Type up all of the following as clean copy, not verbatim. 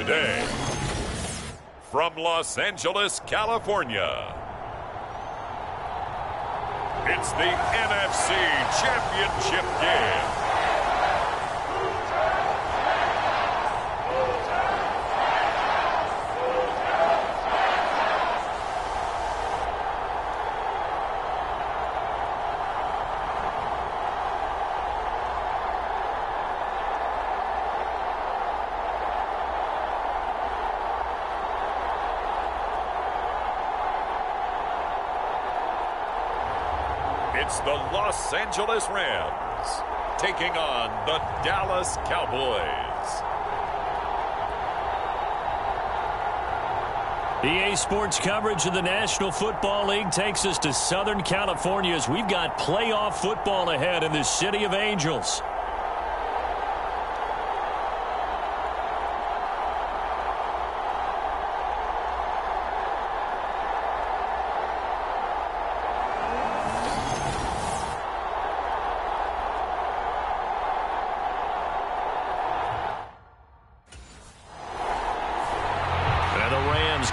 today, from Los Angeles, California, it's the NFC Championship game. It's the Los Angeles Rams taking on the Dallas Cowboys. EA Sports coverage of the National Football League takes us to Southern California as we've got playoff football ahead in the City of Angels.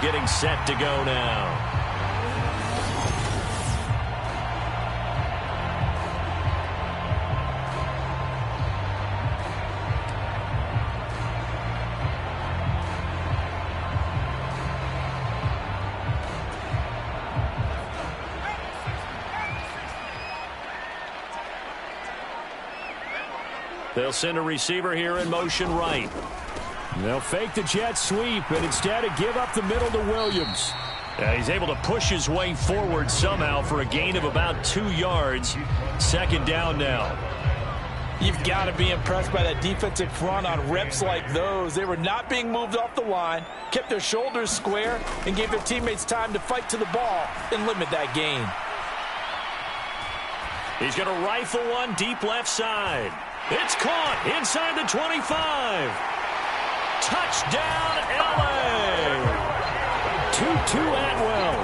Getting set to go now. They'll send a receiver here in motion right. They'll fake the jet sweep, and instead give up the middle to Williams. He's able to push his way forward somehow for a gain of about 2 yards. Second down now. You've got to be impressed by that defensive front on reps like those. They were not being moved off the line, kept their shoulders square, and gave their teammates time to fight to the ball and limit that gain. He's going to rifle one deep left side. It's caught inside the 25. Touchdown, L.A. Tutu Atwell,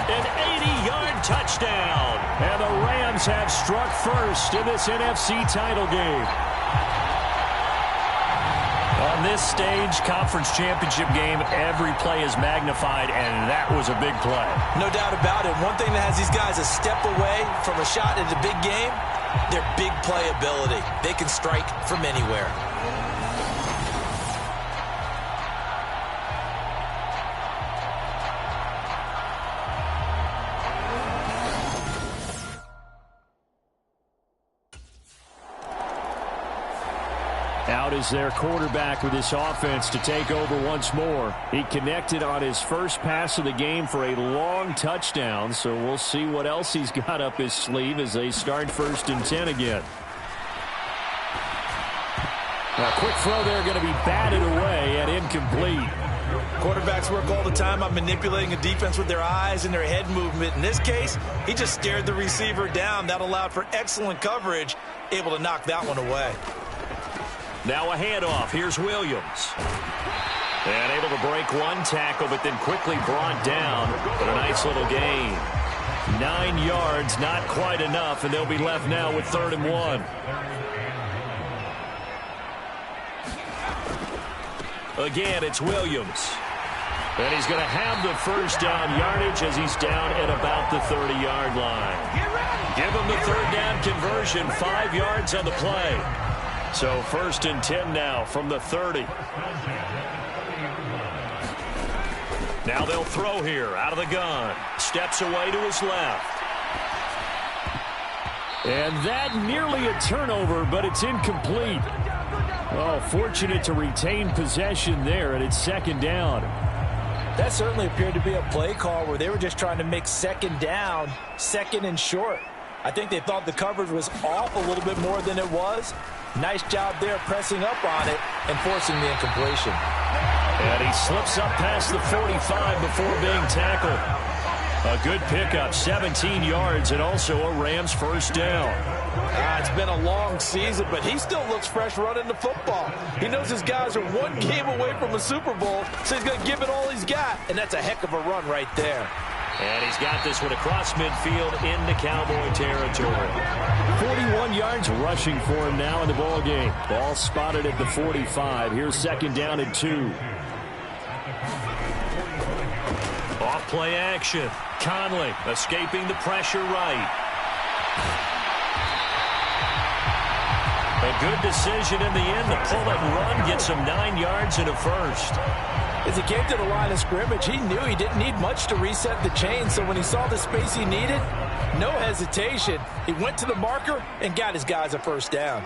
an 80-yard touchdown. And the Rams have struck first in this NFC title game. On this stage, conference championship game, every play is magnified, and that was a big play. No doubt about it. One thing that has these guys a step away from a shot at a big game, their big play ability. They can strike from anywhere. Out is their quarterback with this offense to take over once more. He connected on his first pass of the game for a long touchdown, so we'll see what else he's got up his sleeve as they start 1st and 10 again. A quick throw there going to be batted away and incomplete. Quarterbacks work all the time on manipulating a defense with their eyes and their head movement. In this case, he just stared the receiver down. That allowed for excellent coverage, able to knock that one away. Now a handoff. Here's Williams. And able to break one tackle, but then quickly brought down. But a nice little gain. 9 yards, not quite enough, and they'll be left now with 3rd and 1. Again, it's Williams. And he's going to have the first down yardage as he's down at about the 30-yard line. Give him the 3rd down conversion, 5 yards on the play. So 1st and 10 now from the 30. Now they'll throw here out of the gun. Steps away to his left. And that nearly a turnover, but it's incomplete. Oh, fortunate to retain possession there, and it's 2nd down. That certainly appeared to be a play call where they were just trying to make 2nd down, 2nd and short. I think they thought the coverage was off a little bit more than it was. Nice job there pressing up on it and forcing the incompletion. And he slips up past the 45 before being tackled. A good pickup, 17 yards, and also a Rams 1st down. It's been a long season, but he still looks fresh running the football. He knows his guys are one game away from a Super Bowl, so he's going to give it all he's got, and that's a heck of a run right there. And he's got this one across midfield into Cowboy territory. 41 yards rushing for him now in the ball game. Ball spotted at the 45. Here's 2nd down and 2. Play action. Conley escaping the pressure right. A good decision in the end to pull it and run, get some 9 yards and a first. As he came to the line of scrimmage, he knew he didn't need much to reset the chain, so when he saw the space he needed, no hesitation. He went to the marker and got his guys a first down.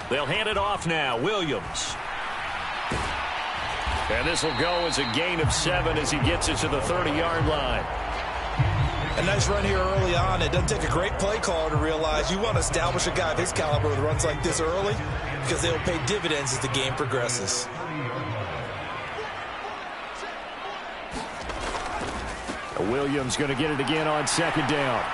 They'll hand it off now. Williams. And this will go as a gain of 7 as he gets it to the 30-yard line. A nice run here early on. It doesn't take a great play caller to realize you want to establish a guy of his caliber with runs like this early because they'll pay dividends as the game progresses. Williams going to get it again on second down.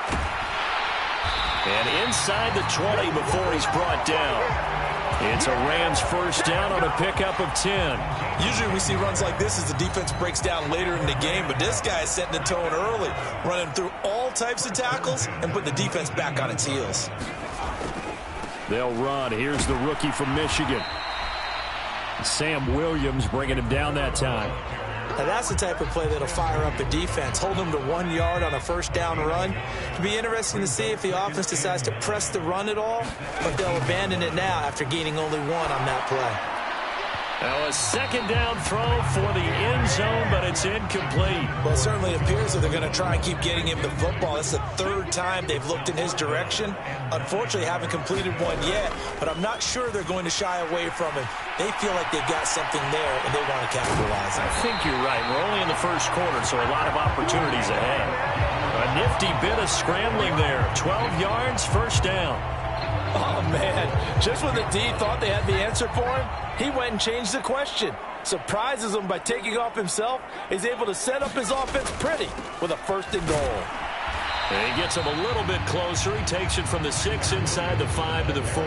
And inside the 20 before he's brought down. It's a Rams first down on a pickup of 10. Usually we see runs like this as the defense breaks down later in the game, but this guy is setting the tone early, running through all types of tackles and putting the defense back on its heels. They'll run. Here's the rookie from Michigan. Sam Williams bringing him down that time. Now that's the type of play that'll fire up a defense. Hold them to 1 yard on a first down run. It'll be interesting to see if the offense decides to press the run at all, but they'll abandon it now after gaining only 1 on that play. Now a second down throw for the end zone, but it's incomplete. Well, it certainly appears that they're going to try and keep getting him the football. It's the 3rd time they've looked in his direction. Unfortunately, haven't completed one yet, but I'm not sure they're going to shy away from him. They feel like they've got something there, and they want to capitalize on it. I think you're right. We're only in the first quarter, so a lot of opportunities ahead. A nifty bit of scrambling there. 12 yards, first down. Oh, man. Just when the D thought they had the answer for him, he went and changed the question. Surprises him by taking off himself. He's able to set up his offense pretty with a 1st and goal. And he gets him a little bit closer. He takes it from the 6 inside the 5 to the 4.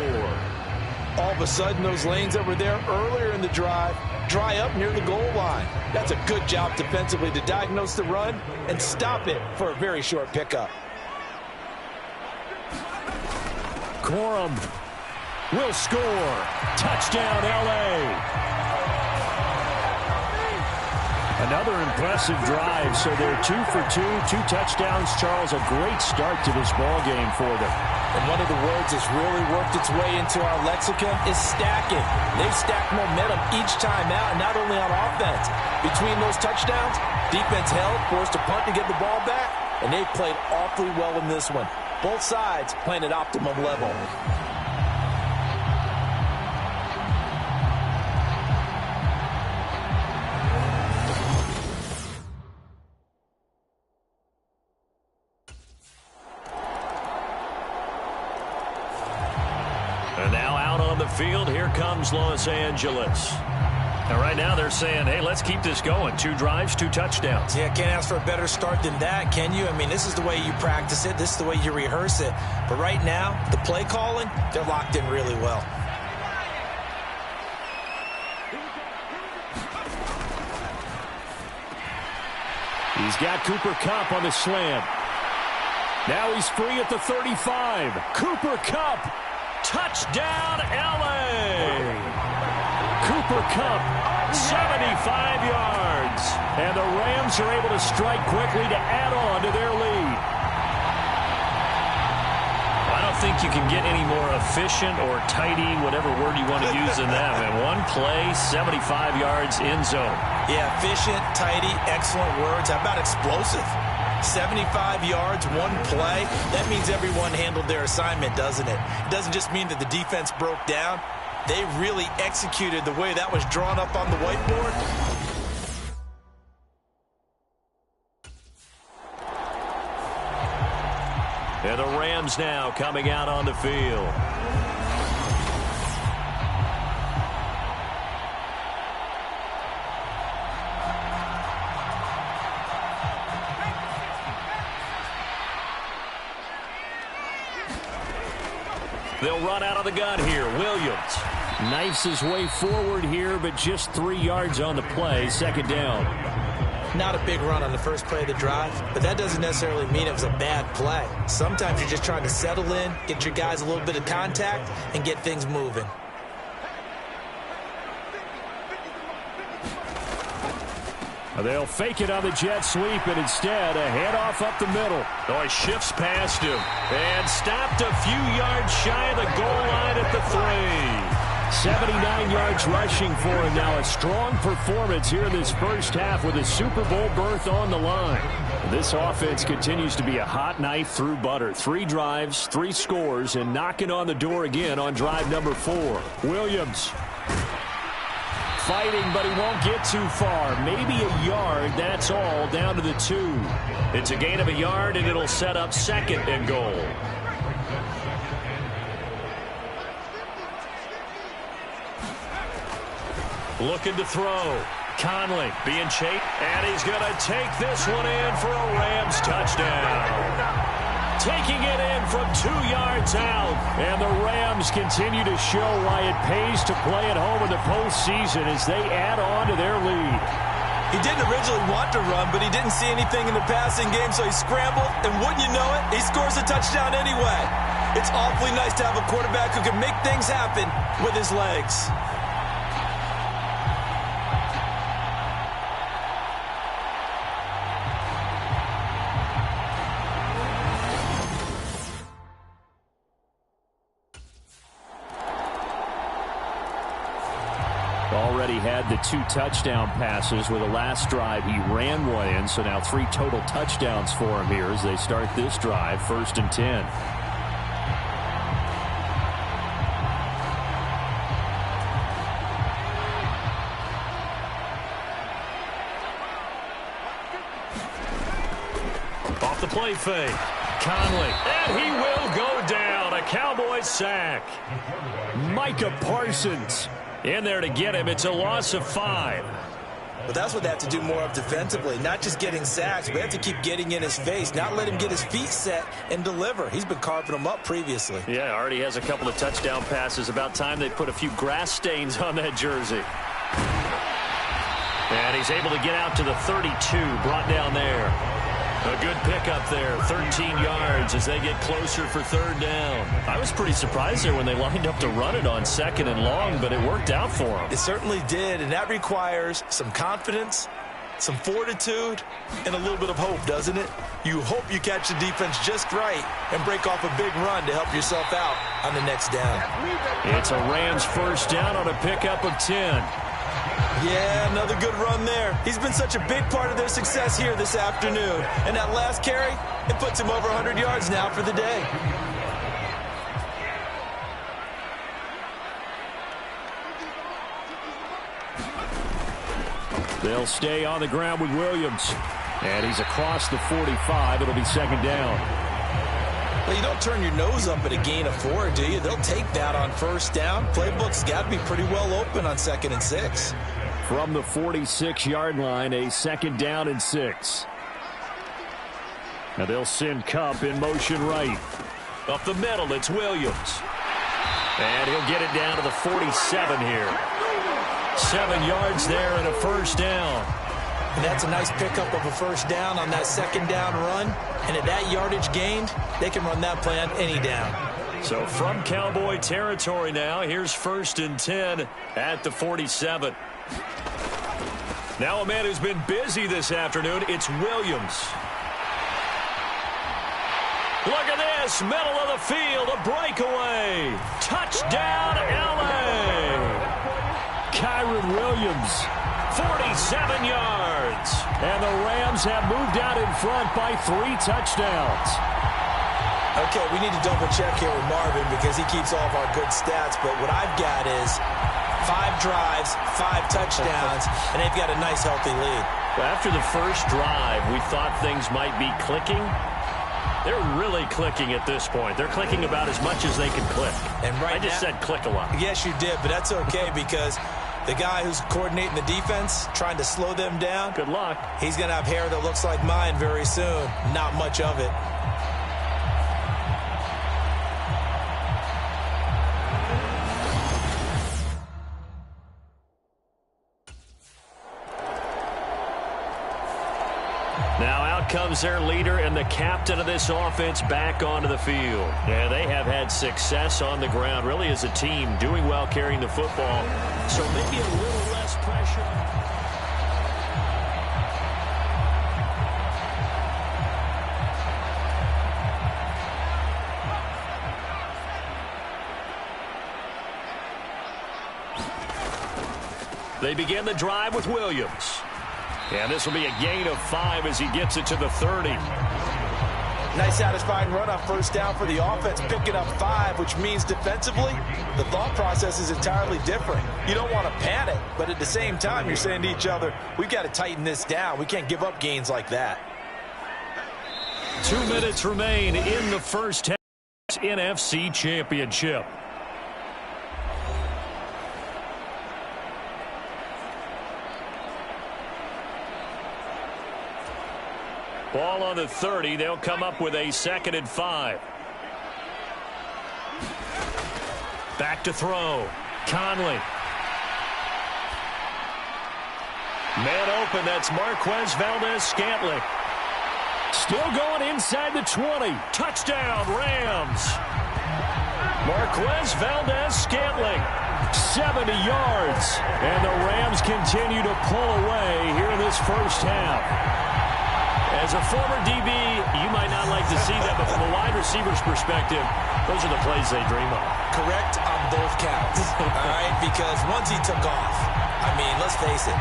All of a sudden, those lanes that were there earlier in the drive dry up near the goal line. That's a good job defensively to diagnose the run and stop it for a very short pickup. Corum will score. Touchdown, L.A. Another impressive drive, so they're 2 for 2, 2 touchdowns. Charles, a great start to this ball game for them. And one of the words that's really worked its way into our lexicon is stacking. They've stacked momentum each time out, and not only on offense. Between those touchdowns, defense held, forced a punt to get the ball back, and they've played awfully well in this one. Both sides playing at optimum level. And now out on the field, here comes Los Angeles. And right now they're saying, hey, let's keep this going. 2 drives, 2 touchdowns. Yeah, can't ask for a better start than that, can you? I mean, this is the way you practice it. This is the way you rehearse it. But right now, the play calling, they're locked in really well. He's got Cooper Kupp on the slam. Now he's free at the 35. Cooper Kupp, touchdown, L.A. Cooper Kupp, 75 yards. And the Rams are able to strike quickly to add on to their lead. I don't think you can get any more efficient or tidy, whatever word you want to use in that. And one play, 75 yards in zone. Yeah, efficient, tidy, excellent words. How about explosive? 75 yards, one play. That means everyone handled their assignment, doesn't it? It doesn't just mean that the defense broke down. They really executed the way that was drawn up on the whiteboard. And the Rams now coming out on the field. They'll run out of the gun here. Williams knifes his way forward here, but just 3 yards on the play. Second down. Not a big run on the first play of the drive, but that doesn't necessarily mean it was a bad play. Sometimes you're just trying to settle in, get your guys a little bit of contact, and get things moving. They'll fake it on the jet sweep, and instead a handoff up the middle. Oh, he shifts past him and stopped a few yards shy of the goal line at the 3. 79 yards rushing for him now. A strong performance here in this first half with a Super Bowl berth on the line. This offense continues to be a hot knife through butter. 3 drives, 3 scores, and knocking on the door again on drive number 4. Williams fighting, but he won't get too far. Maybe a yard, that's all, down to the 2. It's a gain of a yard, and it'll set up 2nd and goal. Looking to throw. Conley being chased, and he's going to take this one in for a Rams touchdown. Taking it in from 2 yards out, and the Rams continue to show why it pays to play at home in the postseason as they add on to their lead. He didn't originally want to run, but he didn't see anything in the passing game, so he scrambled, and wouldn't you know it, he scores a touchdown anyway. It's awfully nice to have a quarterback who can make things happen with his legs. Already had the 2 touchdown passes with the last drive. He ran one in, so now 3 total touchdowns for him here as they start this drive, 1st and 10. Off the play fake. Conley, and he will go down. A Cowboys sack. Micah Parsons in there to get him. It's a loss of 5. But that's what they have to do more of defensively. Not just getting sacks, but they have to keep getting in his face. Not let him get his feet set and deliver. He's been carving them up previously. Yeah, already has a couple of touchdown passes. About time they put a few grass stains on that jersey. And he's able to get out to the 32, brought down there. A good pickup there, 13 yards as they get closer for 3rd down. I was pretty surprised there when they lined up to run it on 2nd and long, but it worked out for them. It certainly did, and that requires some confidence, some fortitude, and a little bit of hope, doesn't it? You hope you catch the defense just right and break off a big run to help yourself out on the next down. It's a Rams 1st down on a pickup of 10. Yeah, another good run there. He's been such a big part of their success here this afternoon. And that last carry, it puts him over 100 yards now for the day. They'll stay on the ground with Williams. And he's across the 45. It'll be 2nd down. Well, you don't turn your nose up at a gain of 4, do you? They'll take that on 1st down. Playbook's got to be pretty well open on 2nd and 6. From the 46-yard line, a 2nd down and 6. Now they'll send Kupp in motion right. Up the middle, it's Williams. And he'll get it down to the 47 here. 7 yards there and a 1st down. And that's a nice pickup of a 1st down on that 2nd down run. And at that yardage gained, they can run that play on any down. So from Cowboy territory now, here's 1st and 10 at the 47. Now a man who's been busy this afternoon, it's Williams. Look at this, middle of the field, a breakaway. Touchdown, L.A. Kyron Williams, 47 yards. And the Rams have moved out in front by 3 touchdowns. Okay, we need to double check here with Marvin because he keeps all of our good stats. But what I've got is 5 drives, 5 touchdowns, and they've got a nice, healthy lead. Well, after the first drive, we thought things might be clicking. They're really clicking at this point. They're clicking about as much as they can click. And right I just said click a lot. Yes, you did, but that's okay because the guy who's coordinating the defense, trying to slow them down. Good luck. He's going to have hair that looks like mine very soon. Not much of it. Now out comes their leader and the captain of this offense back onto the field. Yeah, they have had success on the ground, really as a team, doing well carrying the football. So maybe a little less pressure. They begin the drive with Williams. And this will be a gain of 5 as he gets it to the 30. Nice satisfying run on first down for the offense, picking up 5, which means defensively, the thought process is entirely different. You don't want to panic, but at the same time, you're saying to each other, we've got to tighten this down. We can't give up gains like that. 2 minutes remain in the first half. NFC Championship. Ball on the 30. They'll come up with a 2nd and 5. Back to throw. Conley. Man open. That's Marquez Valdez-Scantling. Still going inside the 20. Touchdown, Rams. Marquez Valdez-Scantling. 70 yards. And the Rams continue to pull away here in this first half. As a former DB, you might not like to see that, but from a wide receiver's perspective, those are the plays they dream of. Correct on both counts, all right? Because once he took off, I mean, let's face it,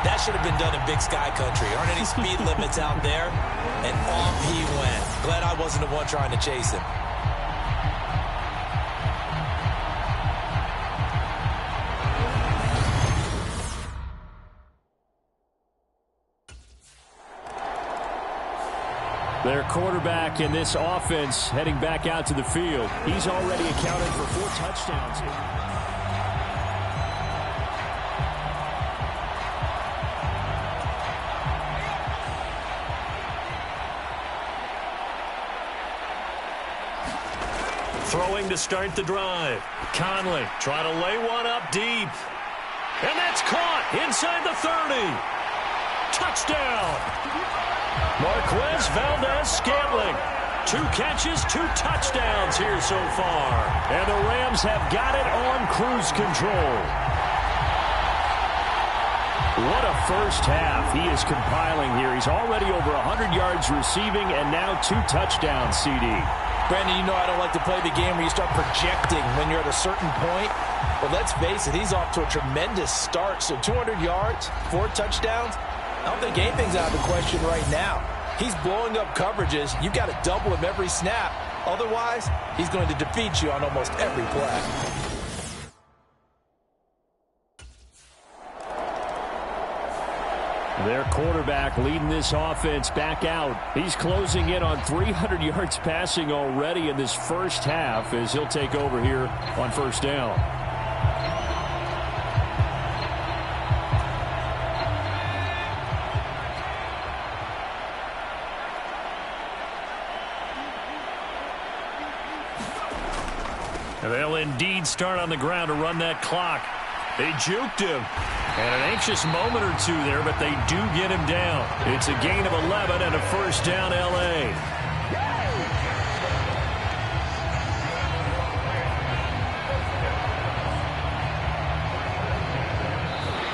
that should have been done in Big Sky Country. Aren't any speed limits out there? And off he went. Glad I wasn't the one trying to chase him. Their quarterback in this offense heading back out to the field. He's already accounted for 4 touchdowns. Throwing to start the drive. Conley trying to lay one up deep. And that's caught inside the 30. Touchdown. Marquez Valdez-Scantling. 2 catches, 2 touchdowns here so far. And the Rams have got it on cruise control. What a first half he is compiling here. He's already over 100 yards receiving and now 2 touchdowns, CD. Brandon, you know I don't like to play the game where you start projecting when you're at a certain point. But let's face it, he's off to a tremendous start. So 200 yards, 4 touchdowns. I don't think anything's out of the question right now. He's blowing up coverages. You've got to double him every snap. Otherwise, he's going to defeat you on almost every play. Their quarterback leading this offense back out. He's closing in on 300 yards passing already in this first half as he'll take over here on first down. And they'll indeed start on the ground to run that clock. They juked him. And an anxious moment or two there, but they do get him down. It's a gain of 11 and a first down, L.A.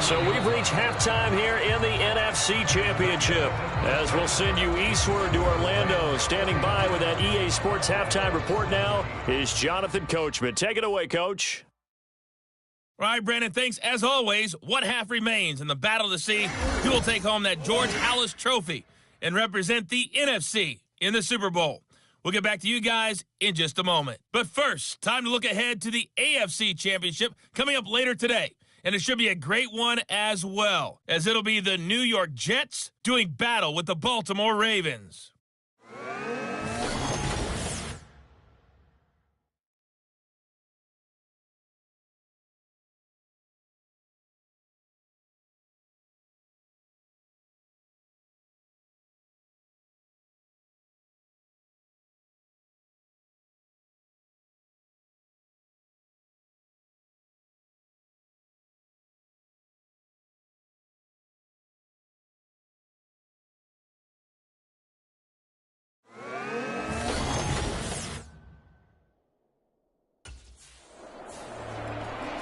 So we've reached halftime here in the NFC Championship. As we'll send you eastward to Orlando. Standing by with that EA Sports halftime report now is Jonathan Coachman. Take it away, Coach. All right, Brandon, thanks. As always, one half remains in the battle to see who will take home that George Halas trophy and represent the NFC in the Super Bowl. We'll get back to you guys in just a moment. But first, time to look ahead to the AFC Championship coming up later today. And it should be a great one as well, as it'll be the New York Jets doing battle with the Baltimore Ravens.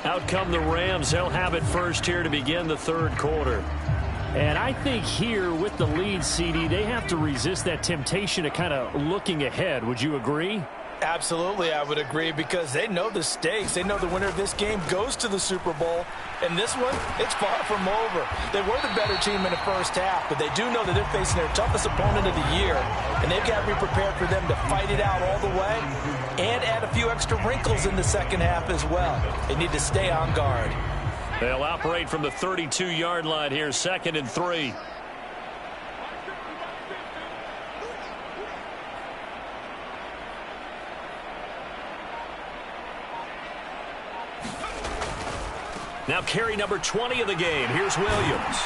Out come the Rams. They'll have it first here to begin the third quarter. And I think here with the lead, CD, they have to resist that temptation of kind of looking ahead. Would you agree? Absolutely, I would agree, because they know the stakes. They know the winner of this game goes to the Super Bowl. And this one, it's far from over. They were the better team in the first half, but they do know that they're facing their toughest opponent of the year. And they've got to be prepared for them to fight it out all the way and add a few extra wrinkles in the second half as well. They need to stay on guard. They'll operate from the 32-yard line here, 2nd and 3. Now carry number 20 of the game. Here's Williams.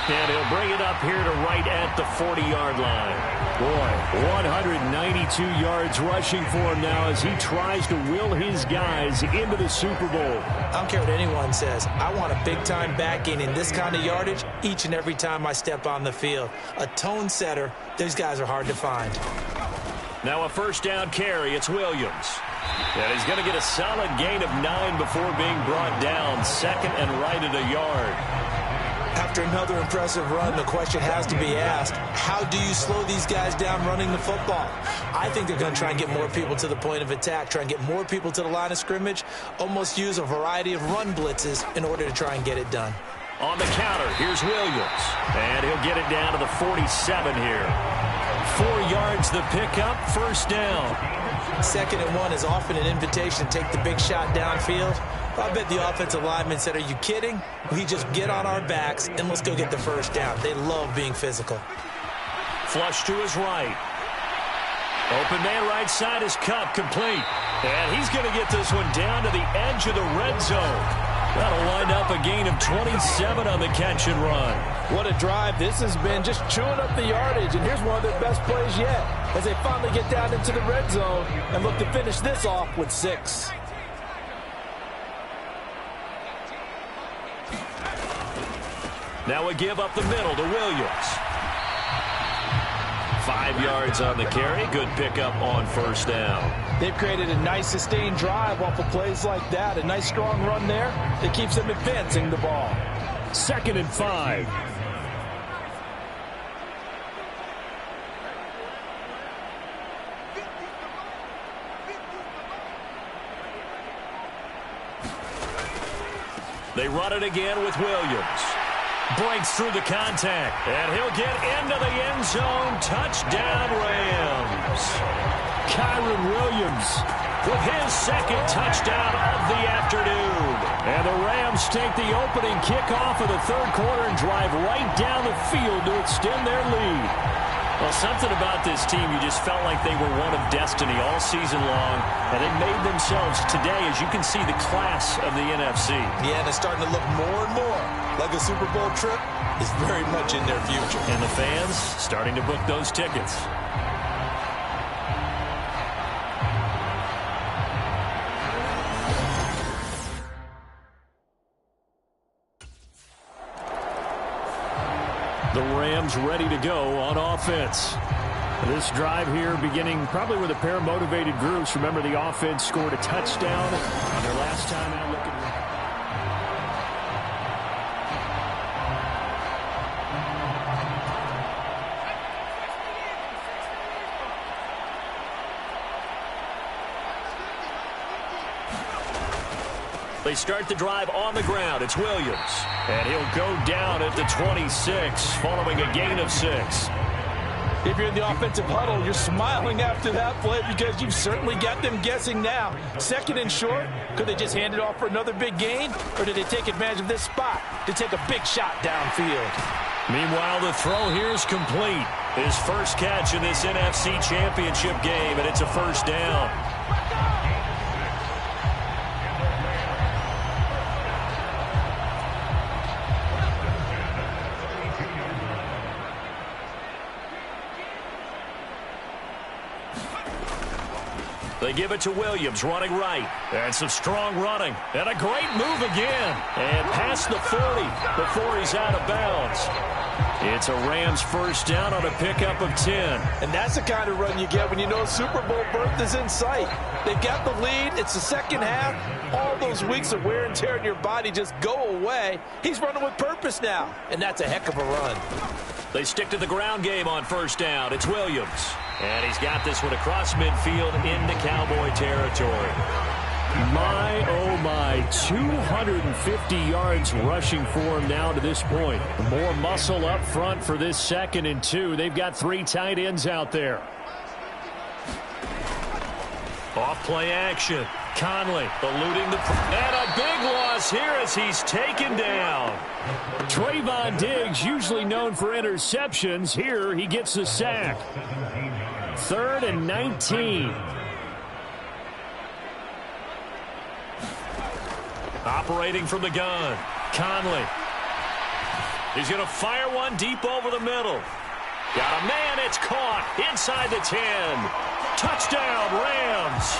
And he'll bring it up here to right at the 40-yard line. Boy, 192 yards rushing for him now as he tries to will his guys into the Super Bowl. I don't care what anyone says. I want a big-time back gain in this kind of yardage each and every time I step on the field. A tone setter, these guys are hard to find. Now a first down carry. It's Williams. And he's going to get a solid gain of 9 before being brought down. 2nd and right at a yard. After another impressive run, the question has to be asked, how do you slow these guys down running the football? I think they're going to try and get more people to the point of attack, try and get more people to the line of scrimmage, almost use a variety of run blitzes in order to try and get it done. On the counter, here's Williams. And he'll get it down to the 47 here. 4 yards the pickup, first down. 2nd and 1 is often an invitation to take the big shot downfield. I bet the offensive lineman said, are you kidding? We just get on our backs and let's go get the first down. They love being physical. Flush to his right. Open man right side is Cup, complete. And he's going to get this one down to the edge of the red zone. That'll wind up a gain of 27 on the catch and run. What a drive this has been, just chewing up the yardage. And here's one of their best plays yet as they finally get down into the red zone and look to finish this off with 6. Now a give up the middle to Williams. 5 yards on the carry. Good pickup on first down. They've created a nice sustained drive off of plays like that. A nice strong run there that keeps them advancing the ball. 2nd and 5. They run it again with Williams. Breaks through the contact, and he'll get into the end zone. Touchdown, Rams. Kyron Williams with his 2nd touchdown of the afternoon. And the Rams take the opening kickoff of the 3rd quarter and drive right down the field to extend their lead. Well, something about this team, you just felt like they were one of destiny all season long, and they made themselves today, as you can see, the class of the NFC. Yeah, and it's starting to look more and more like a Super Bowl trip is very much in their future. And the fans starting to book those tickets. The Rams ready to go on offense. This drive here beginning probably with a pair of motivated groups. Remember, the offense scored a touchdown on their last time out looking. They start the drive on the ground. It's Williams. And he'll go down at the 26 following a gain of 6. If you're in the offensive huddle, you're smiling after that play because you've certainly got them guessing now. 2nd and short, could they just hand it off for another big gain? Or did they take advantage of this spot to take a big shot downfield? Meanwhile, the throw here is complete. His first catch in this NFC Championship game, and it's a first down. They give it to Williams, running right. And some strong running. And a great move again. And past the 40 before he's out of bounds. It's a Rams first down on a pickup of 10. And that's the kind of run you get when you know Super Bowl berth is in sight. They've got the lead. It's the second half. All those weeks of wear and tear in your body just go away. He's running with purpose now. And that's a heck of a run. They stick to the ground game on first down. It's Williams. And he's got this one across midfield into Cowboy territory. My, oh my, 250 yards rushing for him now to this point. More muscle up front for this 2nd and 2. They've got 3 tight ends out there. Off play action. Conley eluding the... And a big loss here as he's taken down. Trayvon Diggs, usually known for interceptions. Here he gets the sack. 3rd and 19. Operating from the gun. Conley. He's going to fire one deep over the middle. Got a man. It's caught inside the 10. Touchdown, Rams.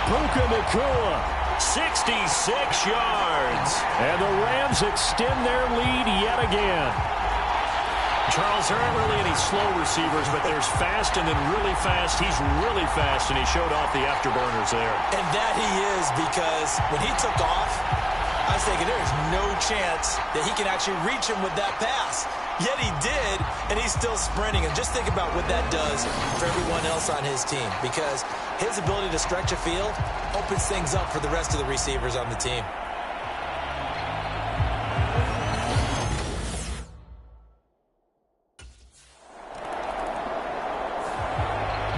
Puka Nacua. 66 yards. And the Rams extend their lead yet again. Charles, there aren't really any slow receivers, but there's fast and then really fast. He's really fast, and he showed off the afterburners there. And that he is, because when he took off, I was thinking there's no chance that he can actually reach him with that pass. Yet he did, and he's still sprinting. And just think about what that does for everyone else on his team, because his ability to stretch a field opens things up for the rest of the receivers on the team.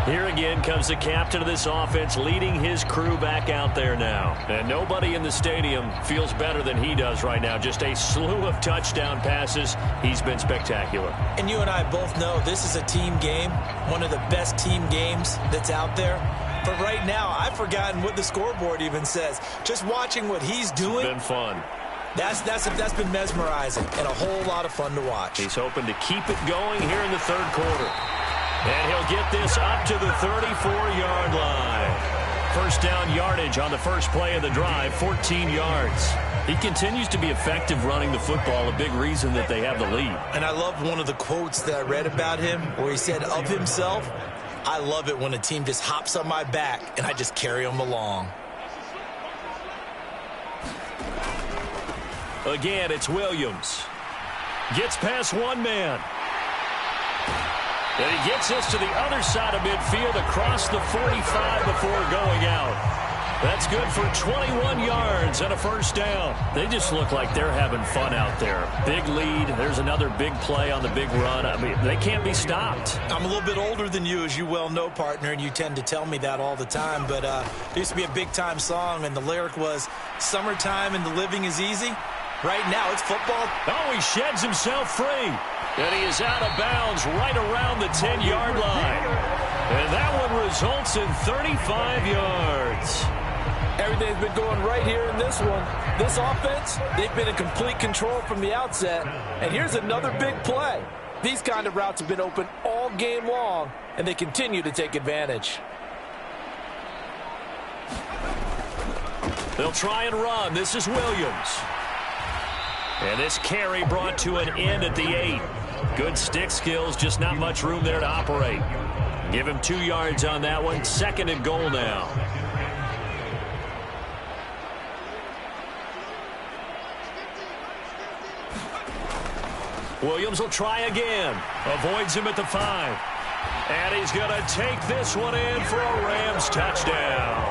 Here again comes the captain of this offense, leading his crew back out there now. And nobody in the stadium feels better than he does right now. Just a slew of touchdown passes. He's been spectacular. And you and I both know this is a team game, one of the best team games that's out there. But right now, I've forgotten what the scoreboard even says. Just watching what he's doing. It's been fun. That's been mesmerizing and a whole lot of fun to watch. He's hoping to keep it going here in the 3rd quarter. And he'll get this up to the 34-yard line. 1st down yardage on the first play of the drive, 14 yards. He continues to be effective running the football, a big reason that they have the lead. And I love one of the quotes that I read about him where he said of himself, I love it when a team just hops on my back and I just carry them along. Again, it's Williams. Gets past one man. And he gets this to the other side of midfield across the 45 before going out. That's good for 21 yards and a 1st down. They just look like they're having fun out there. Big lead. There's another big play on the big run. I mean, they can't be stopped. I'm a little bit older than you, as you well know, partner, and you tend to tell me that all the time. But there used to be a big-time song, and the lyric was, "Summertime and the living is easy." Right now, it's football. Oh, he sheds himself free. And he is out of bounds right around the 10-yard line. And that one results in 35 yards. Everything's been going right here in this one. This offense, they've been in complete control from the outset. And here's another big play. These kind of routes have been open all game long, and they continue to take advantage. They'll try and run. This is Williams. And this carry brought to an end at the 8. Good stick skills, just not much room there to operate. Give him 2 yards on that one. 2nd and goal now. Williams will try again. Avoids him at the 5. And he's going to take this one in for a Rams touchdown.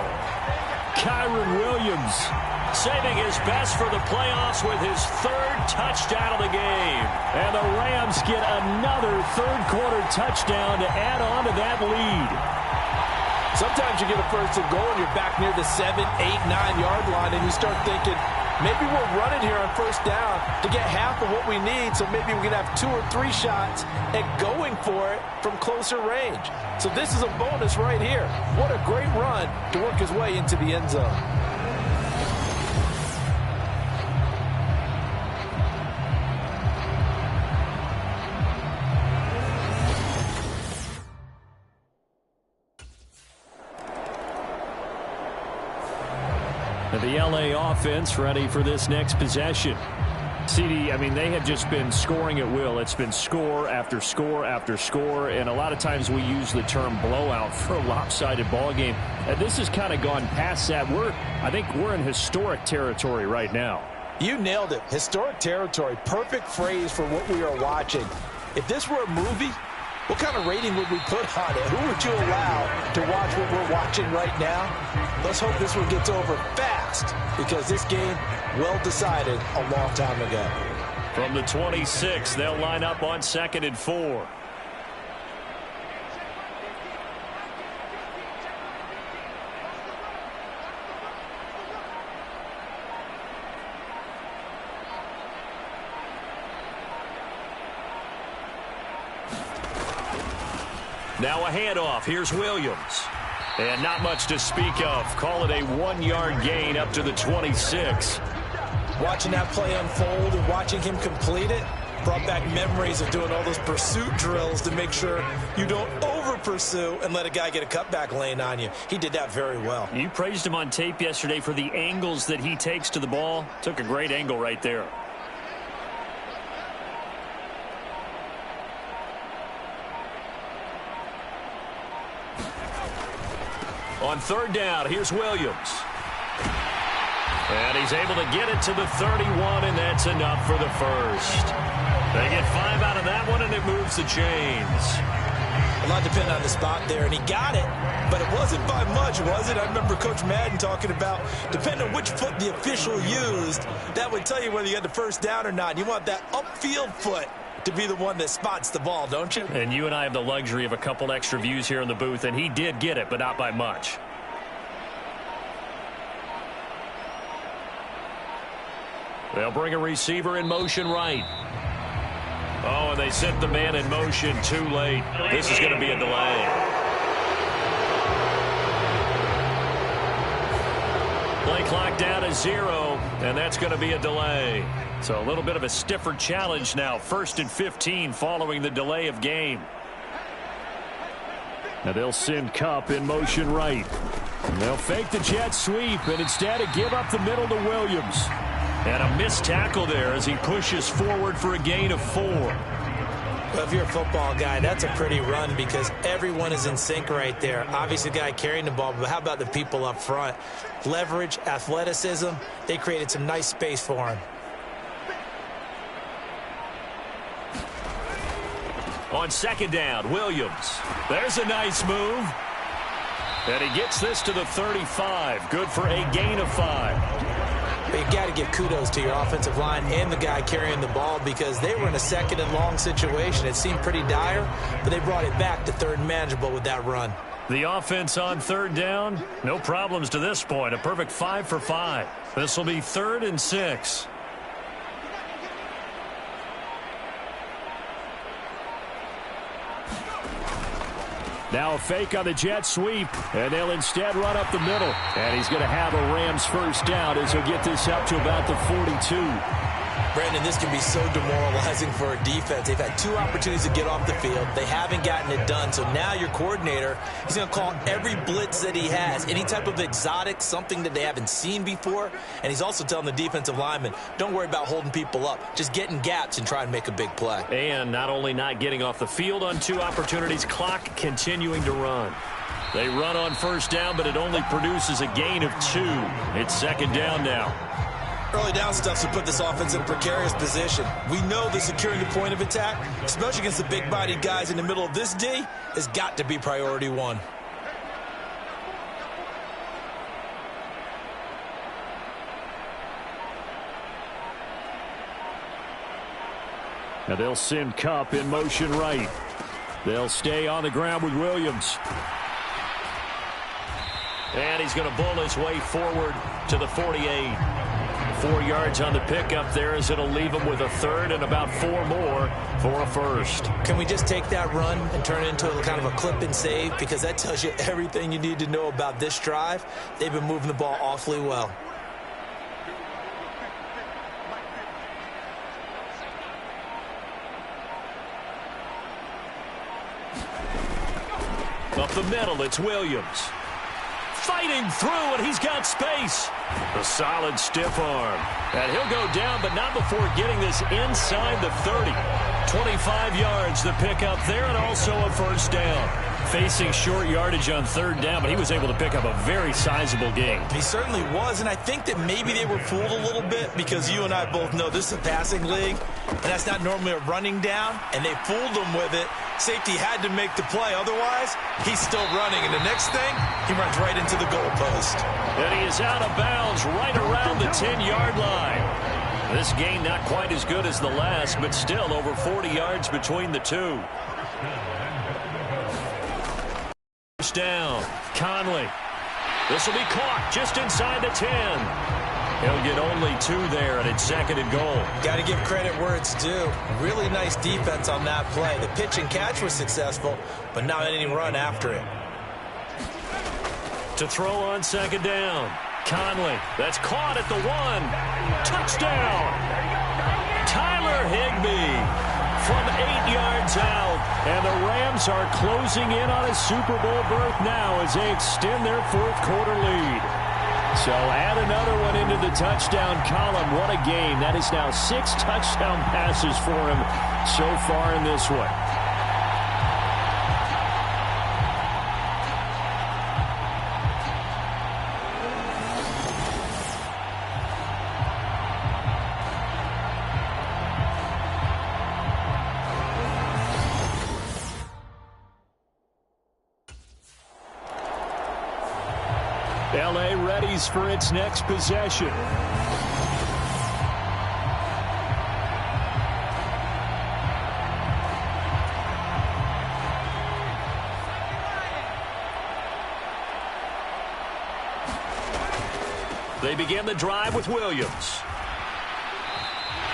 Kyron Williams saving his best for the playoffs with his 3rd touchdown of the game. And the Rams get another 3rd quarter touchdown to add on to that lead. Sometimes you get a 1st and goal and you're back near the 7, 8, 9-yard line and you start thinking, maybe we're running here on 1st down to get half of what we need, so maybe we can have 2 or 3 shots at going for it from closer range. So this is a bonus right here. What a great run to work his way into the end zone. The LA offense ready for this next possession. CD, I mean, they have just been scoring at will. It's been score after score after score, and a lot of times we use the term blowout for a lopsided ball game. And this has kind of gone past that. I think we're in historic territory right now. You nailed it. Historic territory. Perfect phrase for what we are watching. If this were a movie, What kind of rating would we put on it? Who would you allow to watch what we're watching right now? Let's hope this one gets over fast, because this game, well decided a long time ago. From the 26, they'll line up on 2nd and 4. Now a handoff. Here's Williams. And not much to speak of. Call it a 1-yard gain up to the 26. Watching that play unfold and watching him complete it brought back memories of doing all those pursuit drills to make sure you don't over-pursue and let a guy get a cutback lane on you. He did that very well. You praised him on tape yesterday for the angles that he takes to the ball. Took a great angle right there. On 3rd down, here's Williams. And he's able to get it to the 31, and that's enough for the first. They get 5 out of that one, and it moves the chains. A lot depending on the spot there, and he got it, but it wasn't by much, was it? I remember Coach Madden talking about, depending on which foot the official used, that would tell you whether you had the first down or not. You want that upfield foot to be the one that spots the ball, don't you? And you and I have the luxury of a couple extra views here in the booth, and he did get it, but not by much. They'll bring a receiver in motion right. Oh, and they sent the man in motion too late. This is going to be a delay. Play clock down to 0, and that's going to be a delay. So a little bit of a stiffer challenge now. 1st and 15 following the delay of game. Now they'll send Kupp in motion right. And they'll fake the jet sweep, and instead give up the middle to Williams. And a missed tackle there as he pushes forward for a gain of 4. Well, if you're a football guy, that's a pretty run because everyone is in sync right there. Obviously, the guy carrying the ball, but how about the people up front? Leverage, athleticism, they created some nice space for him. On 2nd down, Williams. There's a nice move. And he gets this to the 35. Good for a gain of 5. But you got to give kudos to your offensive line and the guy carrying the ball because they were in a 2nd and long situation. It seemed pretty dire, but they brought it back to 3rd and manageable with that run. The offense on 3rd down, no problems to this point. A perfect 5 for 5. This will be 3rd and 6. Now a fake on the jet sweep, and they'll instead run up the middle. And he's going to have a Rams first down as he'll get this up to about the 42. Brandon, this can be so demoralizing for a defense. They've had 2 opportunities to get off the field. They haven't gotten it done. So now your coordinator, he's going to call every blitz that he has, any type of exotic, something that they haven't seen before. And he's also telling the defensive lineman, don't worry about holding people up. Just get in gaps and try and make a big play. And not only not getting off the field on 2 opportunities, clock continuing to run. They run on 1st down, but it only produces a gain of 2. It's 2nd down now. Early down stuff to put this offense in a precarious position. We know that securing the point of attack, especially against the big-bodied guys in the middle of this D, has got to be priority 1. Now they'll send Kupp in motion right. They'll stay on the ground with Williams. And he's going to bull his way forward to the 48. 4 yards on the pickup there as it'll leave him with a 3rd and about 4 more for a 1st. Can we just take that run and turn it into a kind of a clip and save? Because that tells you everything you need to know about this drive. They've been moving the ball awfully well. Up the middle, it's Williams. Fighting through, and he's got space. A solid stiff arm. And he'll go down, but not before getting this inside the 30. 25 yards, the pickup there, and also a 1st down. Facing short yardage on 3rd down, but he was able to pick up a very sizable gain. He certainly was, and I think that maybe they were fooled a little bit because you and I both know this is a passing league, and that's not normally a running down, and they fooled them with it Safety had to make the play. Otherwise, he's still running. And the next thing, he runs right into the goalpost. And he is out of bounds right around the 10-yard line. This gain not quite as good as the last, but still over 40 yards between the two. First down, Conley. This will be caught just inside the 10. He'll get only 2 there, and it's 2nd and goal. Got to give credit where it's due. Really nice defense on that play. The pitch and catch was successful, but not any run after it. To throw on 2nd down, Conley. That's caught at the 1. Touchdown! Tyler Higbee from 8 yards out. And the Rams are closing in on a Super Bowl berth now as they extend their 4th quarter lead. So add another one into the touchdown column. What a game. That is now 6 touchdown passes for him so far in this one. L.A. readies for its next possession. They begin the drive with Williams.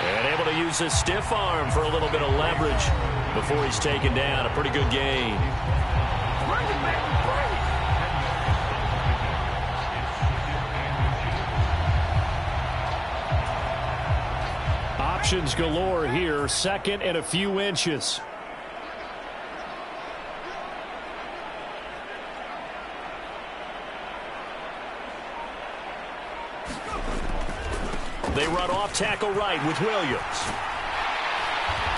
And able to use his stiff arm for a little bit of leverage before he's taken down. A pretty good gain. Options galore here. 2nd and a few inches. They run off tackle right with Williams.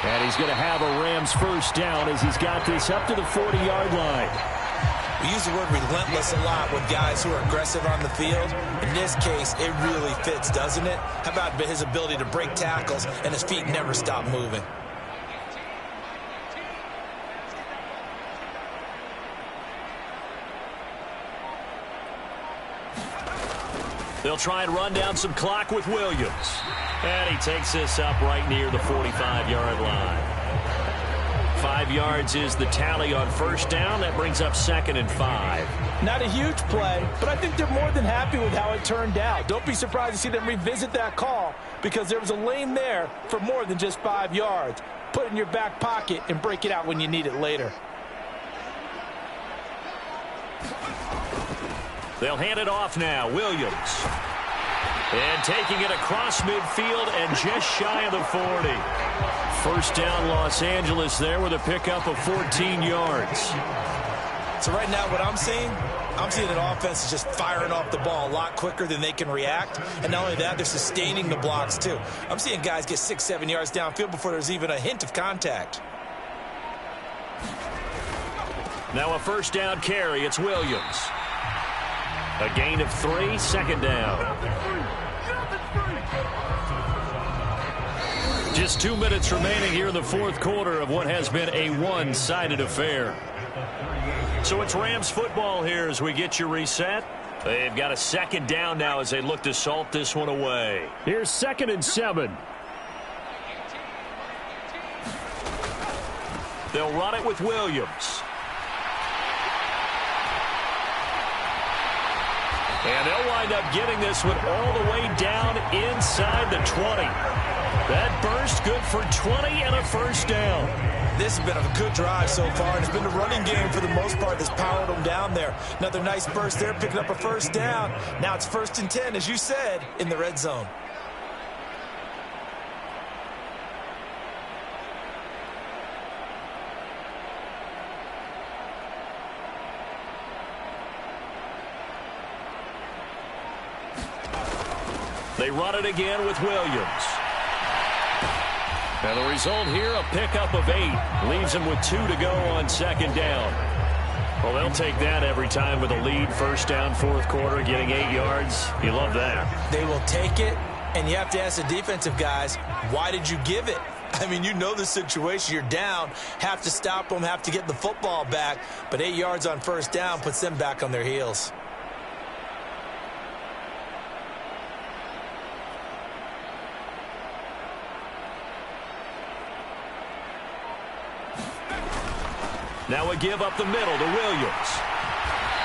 And he's going to have a Rams first down as he's got this up to the 40-yard line. We use the word relentless a lot with guys who are aggressive on the field. In this case, it really fits, doesn't it? How about his ability to break tackles and his feet never stop moving? They'll try and run down some clock with Williams. And he takes this up right near the 45-yard line. 5 yards is the tally on first down. That brings up 2nd and 5. Not a huge play, but I think they're more than happy with how it turned out. Don't be surprised to see them revisit that call because there was a lane there for more than just 5 yards. Put it in your back pocket and break it out when you need it later. They'll hand it off now. Williams. And taking it across midfield and just shy of the 40. First down, Los Angeles there with a pickup of 14 yards. So right now what I'm seeing an offense is just firing off the ball a lot quicker than they can react. And not only that, they're sustaining the blocks too. I'm seeing guys get 6-7 yards downfield before there's even a hint of contact. Now a first down carry. It's Williams. A gain of 3, 2nd down. Just 2 minutes remaining here in the 4th quarter of what has been a one-sided affair. So it's Rams football here as we get you reset. They've got a 2nd down now as they look to salt this one away. Here's 2nd and 7. They'll run it with Williams. And they'll wind up getting this one all the way down inside the 20. That burst good for 20 and a first down. This has been a good drive so far, and it's been the running game for the most part that's powered them down there. Another nice burst there, picking up a first down. Now it's 1st and 10, as you said, in the red zone. They run it again with Williams. And the result here, a pickup of 8. Leaves them with 2 to go on 2nd down. Well, they'll take that every time with a lead. First down, 4th quarter, getting 8 yards. You love that. They will take it, and you have to ask the defensive guys, why did you give it? I mean, you know the situation. You're down, have to stop them, have to get the football back, but 8 yards on first down puts them back on their heels. Now a give up the middle to Williams.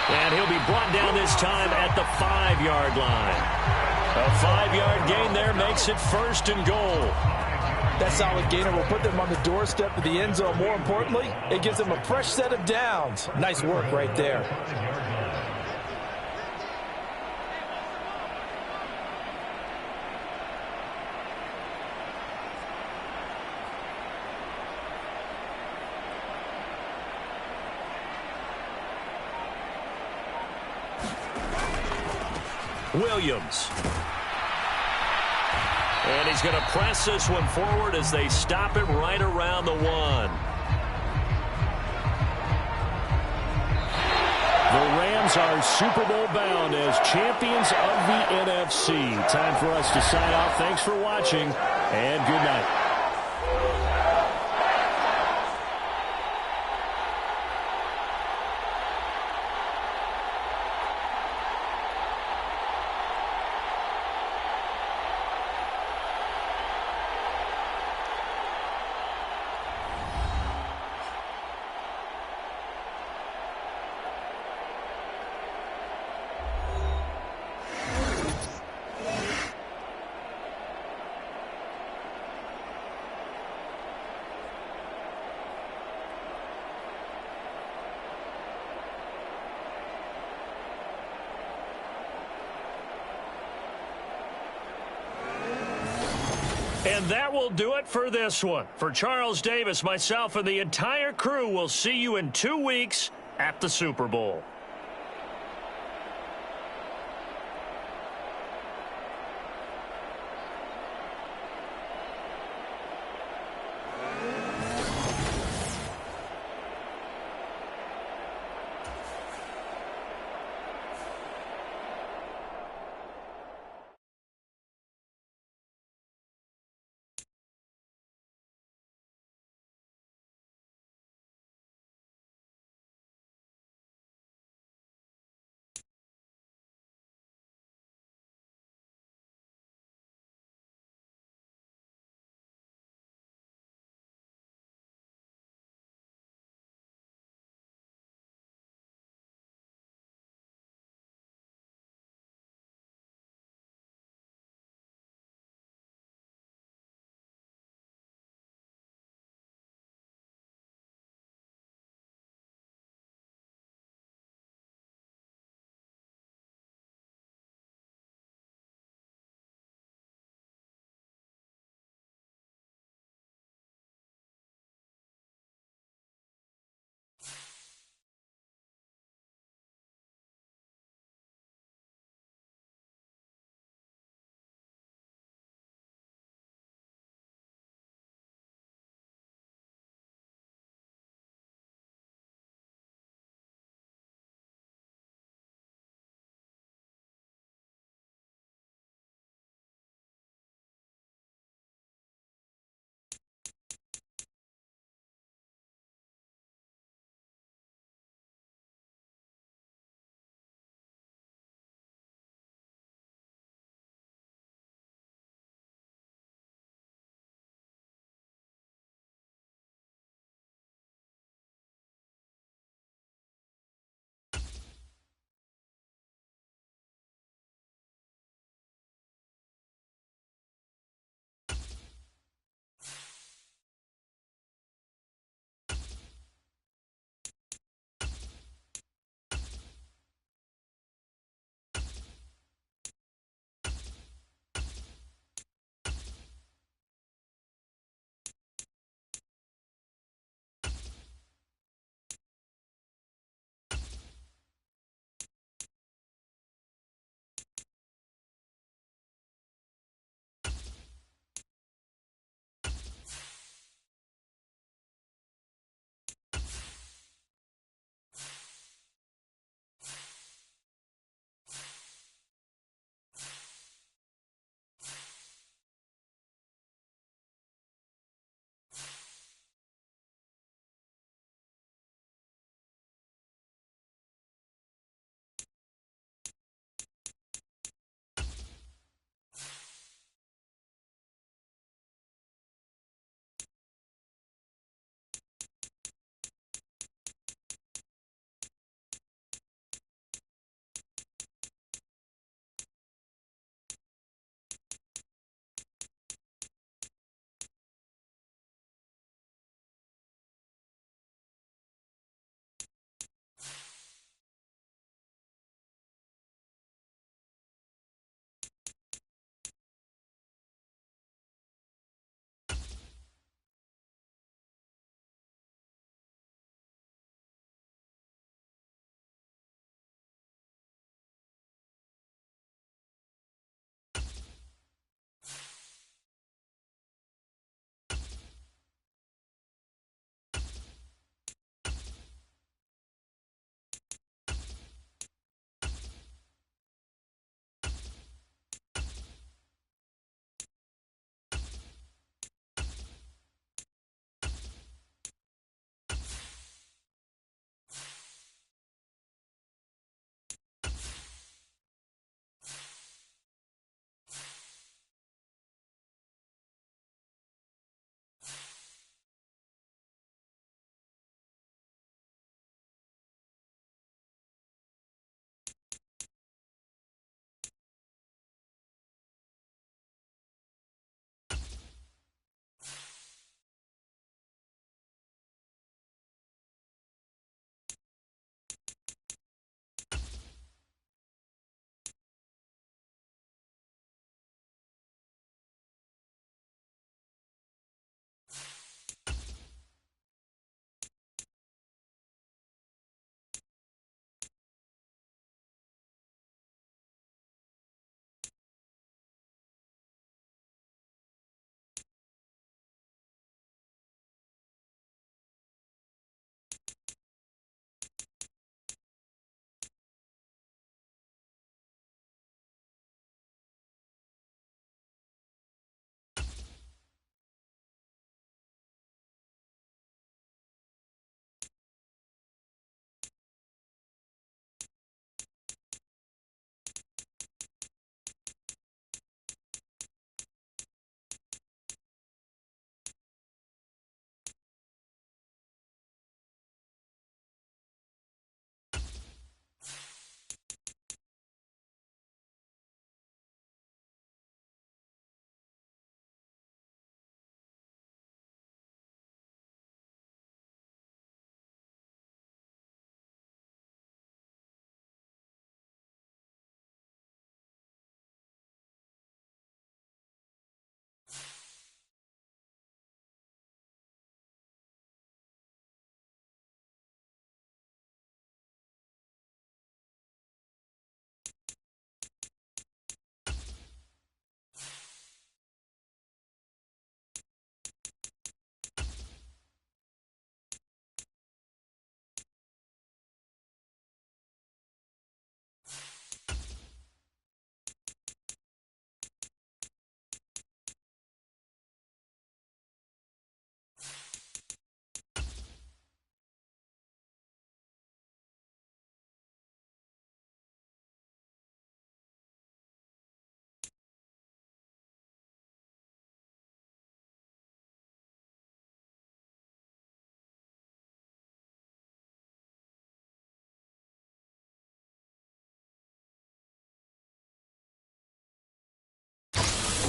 And he'll be brought down this time at the 5-yard line. A 5-yard gain there makes it 1st and goal. That solid gainer will put them on the doorstep of the end zone. More importantly, it gives them a fresh set of downs. Nice work right there. Williams. And he's going to press this one forward as they stop it right around the 1. The Rams are Super Bowl bound as champions of the NFC. Time for us to sign off. Thanks for watching, and good night. And that will do it for this one. For Charles Davis, myself, and the entire crew, we'll see you in 2 weeks at the Super Bowl.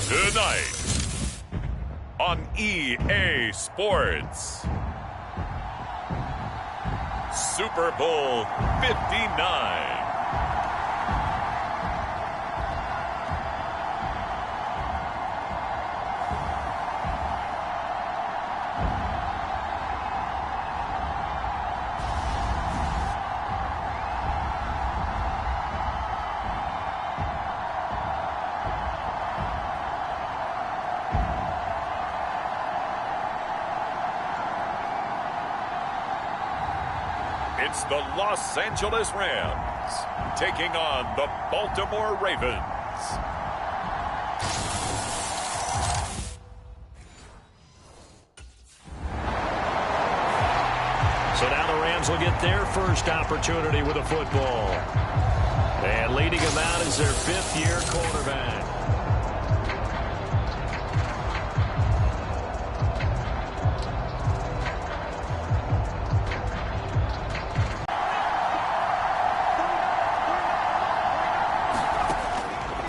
Tonight on EA Sports, Super Bowl 59. It's the Los Angeles Rams taking on the Baltimore Ravens. So now the Rams will get their first opportunity with a football. And leading them out is their fifth-year quarterback.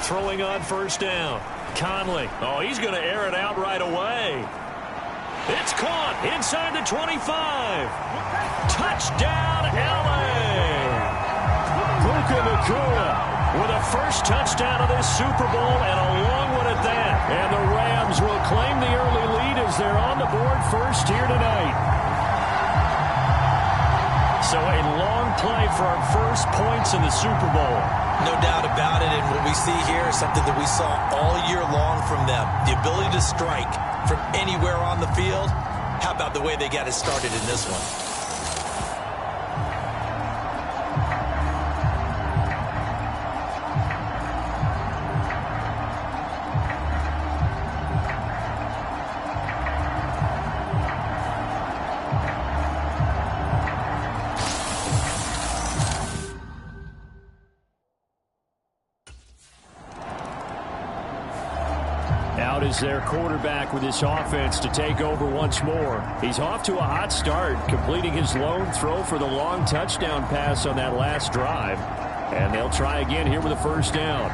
Throwing on first down. Conley. Oh, he's going to air it out right away. It's caught inside the 25. Touchdown, L.A. Puka Nacua with a first touchdown of this Super Bowl, and a long one at that. And the Rams will claim the early lead as they're on the board first here tonight. So a long play for our first points in the Super Bowl. No doubt about it, and what we see here is something that we saw all year long from them. The ability to strike from anywhere on the field. How about the way they got it started in this one? Out is their quarterback with this offense to take over once more. He's off to a hot start, completing his lone throw for the long touchdown pass on that last drive. And they'll try again here with a first down.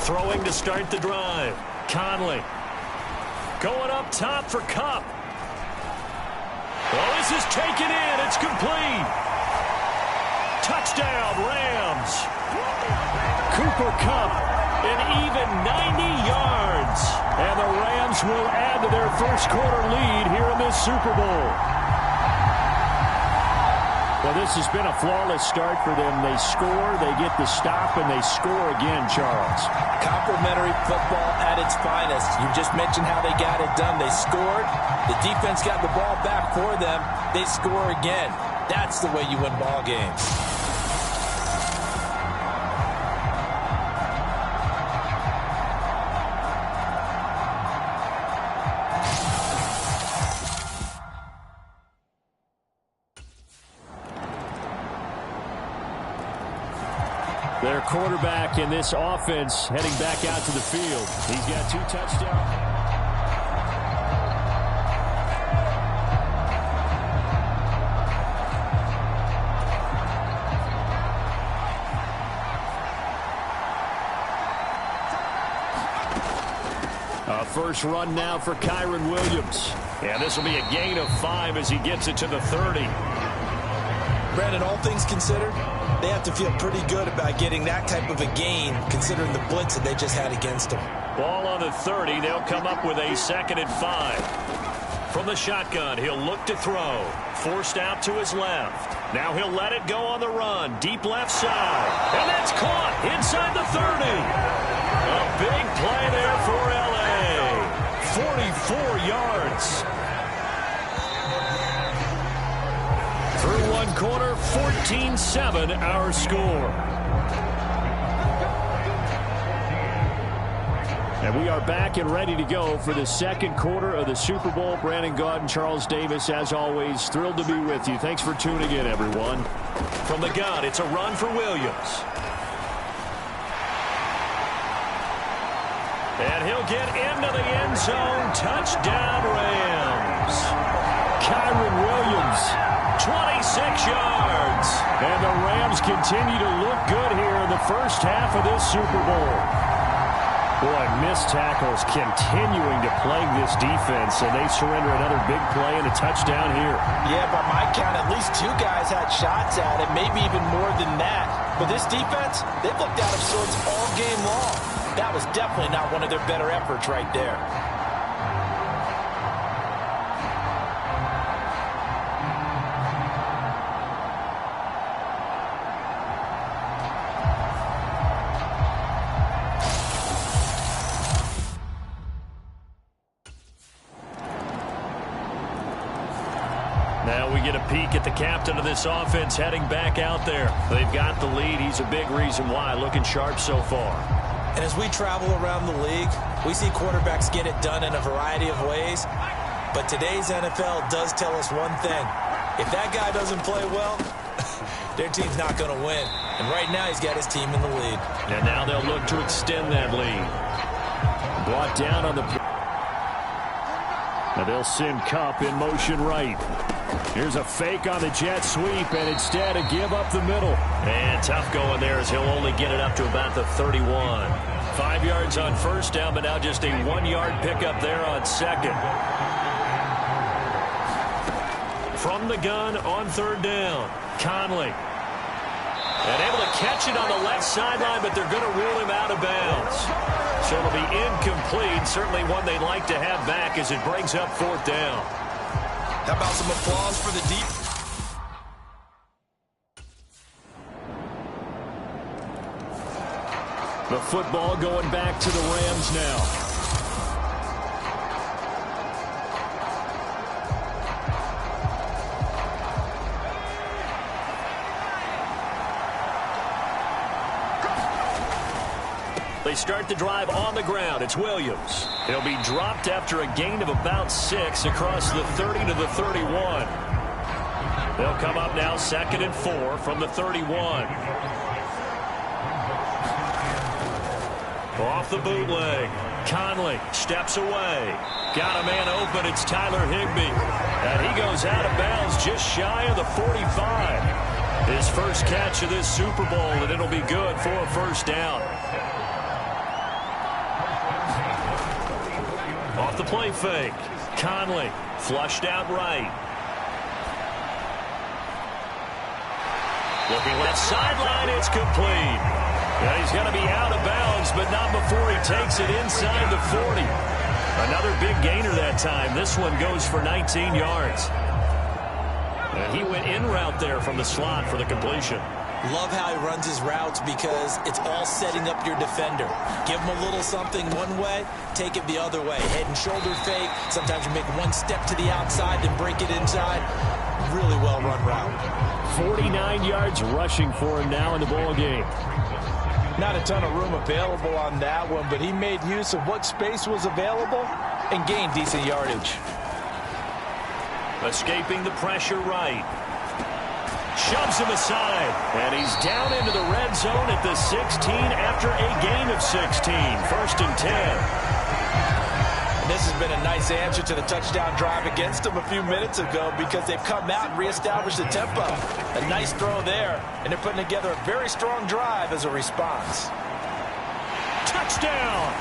Throwing to start the drive. Conley. Going up top for Kupp. Oh, this is taken in. It's complete. Touchdown, Rams. Cooper Kupp, an even 90 yards. And the Rams will add to their first quarter lead here in this Super Bowl. Well, this has been a flawless start for them. They score, they get the stop, and they score again, Charles. Complimentary football at its finest. You just mentioned how they got it done. They scored. The defense got the ball back for them. They score again. That's the way you win ball games. Their quarterback in this offense heading back out to the field. He's got 2 touchdowns. First run now for Kyron Williams. And this will be a gain of 5 as he gets it to the 30. Brandon, all things considered, they have to feel pretty good about getting that type of a gain considering the blitz that they just had against them. Ball on the 30. They'll come up with a 2nd and 5. From the shotgun, he'll look to throw. Forced out to his left. Now he'll let it go on the run. Deep left side. And that's caught inside the 30. A big play there for L.A. 44 yards. Through one quarter, 14-7 our score. And we are back and ready to go for the second quarter of the Super Bowl. Brandon Gaudin and Charles Davis, as always, thrilled to be with you. Thanks for tuning in, everyone. From the gun, it's a run for Williams. And he'll get into the end zone. Touchdown, Rams. Kyron Williams 26 yards. And the Rams continue to look good here in the first half of this Super Bowl. Boy, missed tackles continuing to plague this defense, and they surrender another big play and a touchdown here. Yeah, by my count, at least 2 guys had shots at it, maybe even more than that. But this defense, they've looked out of sorts all game long. That was definitely not one of their better efforts right there. Now we get a peek at the captain of this offense heading back out there. They've got the lead. He's a big reason why. Looking sharp so far. And as we travel around the league, we see quarterbacks get it done in a variety of ways. But today's NFL does tell us one thing. If that guy doesn't play well, their team's not going to win. And right now he's got his team in the lead. And now they'll look to extend that lead. Brought down on the... Now they'll send Kupp in motion right. Here's a fake on the jet sweep, and instead a give up the middle. And tough going there as he'll only get it up to about the 31. 5 yards on first down, but now just a 1-yard pickup there on second. From the gun on third down, Conley. And able to catch it on the left sideline, but they're going to rule him out of bounds. So it'll be incomplete, certainly one they'd like to have back as it brings up fourth down. How about some applause for the deep? The football going back to the Rams now. They start the drive on the ground. It's Williams. He'll be dropped after a gain of about 6 across the 30 to the 31. They'll come up now 2nd and 4 from the 31. Off the bootleg. Conley steps away. Got a man open. It's Tyler Higbee. And he goes out of bounds just shy of the 45. His first catch of this Super Bowl, and it'll be good for a first down. Off the play fake. Conley flushed out right. Looking left sideline, it's complete. Yeah, he's going to be out of bounds, but not before he takes it inside the 40. Another big gainer that time. This one goes for 19 yards. And he went in route there from the slot for the completion. Love how he runs his routes because it's all setting up your defender. Give him a little something one way, take it the other way. Head and shoulder fake. Sometimes you make one step to the outside, then break it inside. Really well run route. 49 yards rushing for him now in the ball game. Not a ton of room available on that one, but he made use of what space was available and gained decent yardage. Escaping the pressure right. Shoves him aside, and he's down into the red zone at the 16 after a gain of 16. 1st and 10. And this has been a nice answer to the touchdown drive against them a few minutes ago because they've come out and reestablished the tempo. A nice throw there, and they're putting together a very strong drive as a response. Touchdown!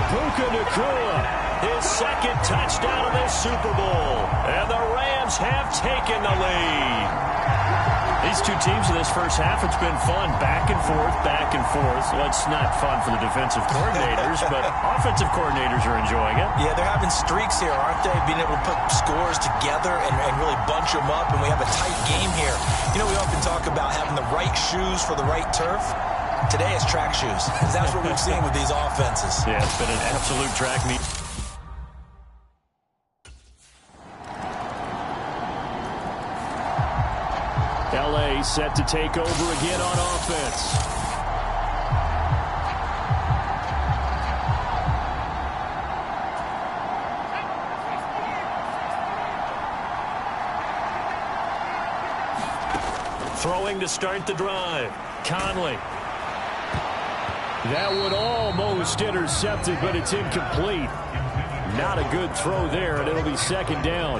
Puka Nacua, his 2nd touchdown of this Super Bowl. And the Rams have taken the lead. These two teams in this first half, it's been fun. Back and forth, back and forth. Well, it's not fun for the defensive coordinators, but offensive coordinators are enjoying it. Yeah, they're having streaks here, aren't they? Being able to put scores together and really bunch them up, and we have a tight game here. You know, we often talk about having the right shoes for the right turf. Today it's track shoes. That's what we've seen with these offenses. Yeah, it's been an absolute track meet. L.A. set to take over again on offense. Throwing to start the drive. Conley. That would almost intercept it, but it's incomplete. Not a good throw there, and it'll be 2nd down.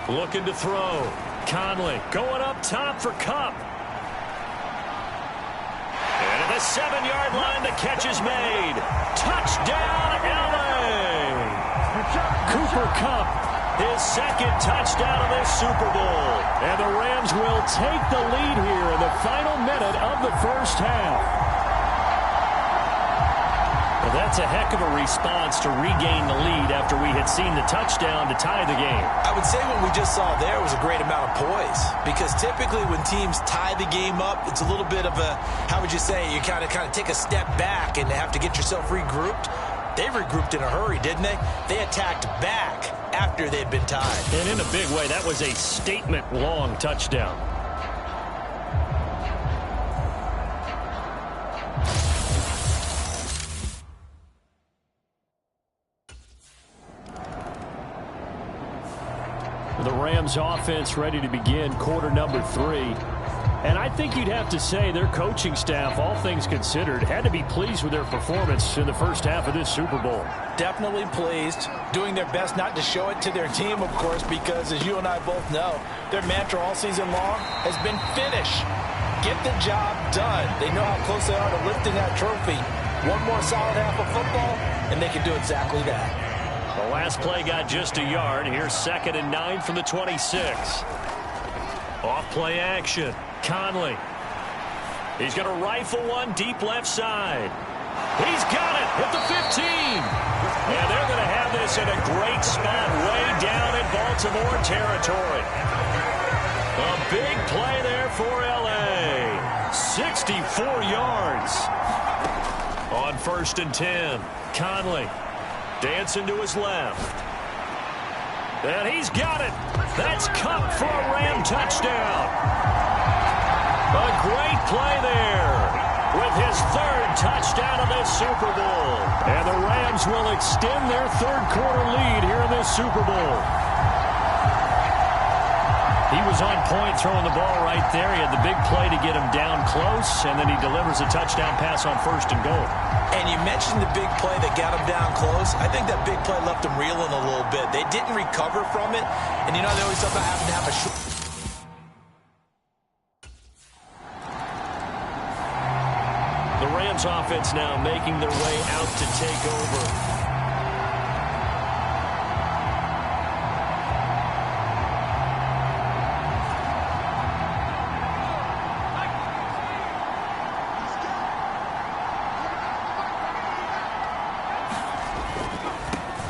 Looking to throw. Conley going up top for Cup. And at the 7-yard line, the catch is made. Touchdown, LA! Cooper Kupp, his second touchdown of this Super Bowl. And the Rams will take the lead here in the final minute of the first half. Well, that's a heck of a response to regain the lead after we had seen the touchdown to tie the game. I would say what we just saw there was a great amount of poise, because typically when teams tie the game up, it's a little bit of a, how would you say, you kind of take a step back and have to get yourself regrouped. They regrouped in a hurry, didn't they? They attacked back after they'd been tied. And in a big way, that was a statement-long touchdown. The Rams offense ready to begin quarter number 3. And I think you'd have to say their coaching staff, all things considered, had to be pleased with their performance in the first half of this Super Bowl. Definitely pleased, doing their best not to show it to their team, of course, because as you and I both know, their mantra all season long has been finish. Get the job done. They know how close they are to lifting that trophy. One more solid half of football, and they can do exactly that. The last play got just a yard. Here's 2nd and 9 from the 26. Off play action. Conley. He's going to rifle one deep left side. He's got it at the 15. And they're going to have this in a great spot way down in Baltimore territory. A big play there for L.A. 64 yards. On 1st and 10. Conley. Dancing to his left. And he's got it. That's Kupp for a Ram touchdown. A great play there with his 3rd touchdown of this Super Bowl. And the Rams will extend their 3rd quarter lead here in this Super Bowl. He was on point throwing the ball right there. He had the big play to get him down close, and then he delivers a touchdown pass on 1st and goal. And you mentioned the big play that got him down close. I think that big play left him reeling a little bit. They didn't recover from it. And, you know, they always talk about having to have a short. The Rams offense now making their way out to take over.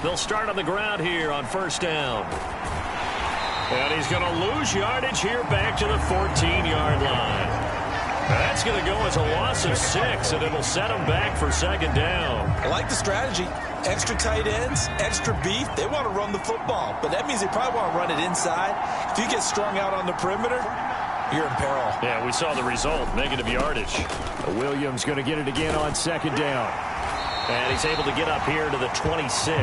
They'll start on the ground here on 1st down. And he's going to lose yardage here back to the 14-yard line. Now that's going to go as a loss of 6, and it'll set him back for 2nd down. I like the strategy. Extra tight ends, extra beef. They want to run the football, but that means they probably want to run it inside. If you get strung out on the perimeter, you're in peril. Yeah, we saw the result, negative yardage. Williams going to get it again on 2nd down. And he's able to get up here to the 26.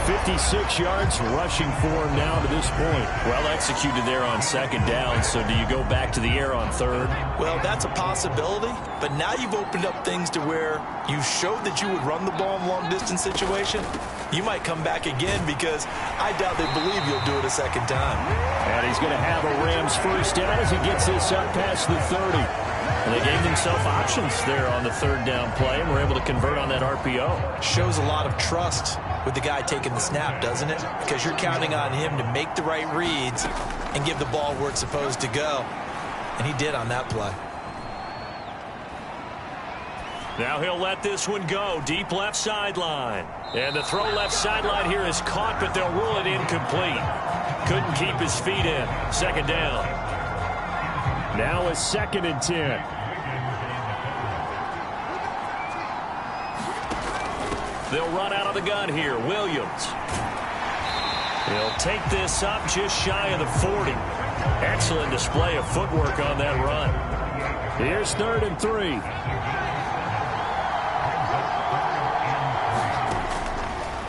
56 yards rushing for him now to this point. Well executed there on 2nd down, so do you go back to the air on 3rd? Well, that's a possibility, but now you've opened up things to where you showed that you would run the ball in long-distance situation. You might come back again, because I doubt they believe you'll do it a 2nd time. And he's going to have a Rams 1st down as he gets this up past the 30. And they gave themselves options there on the 3rd down play, and were able to convert on that RPO. Shows a lot of trust with the guy taking the snap, doesn't it? Because you're counting on him to make the right reads and give the ball where it's supposed to go. And he did on that play. Now he'll let this one go. Deep left sideline. And the throw left sideline here is caught, but they'll rule it incomplete. Couldn't keep his feet in. 2nd down. Now a 2nd and 10. They'll run out of the gun here. Williams. He'll take this up just shy of the 40. Excellent display of footwork on that run. Here's 3rd and 3.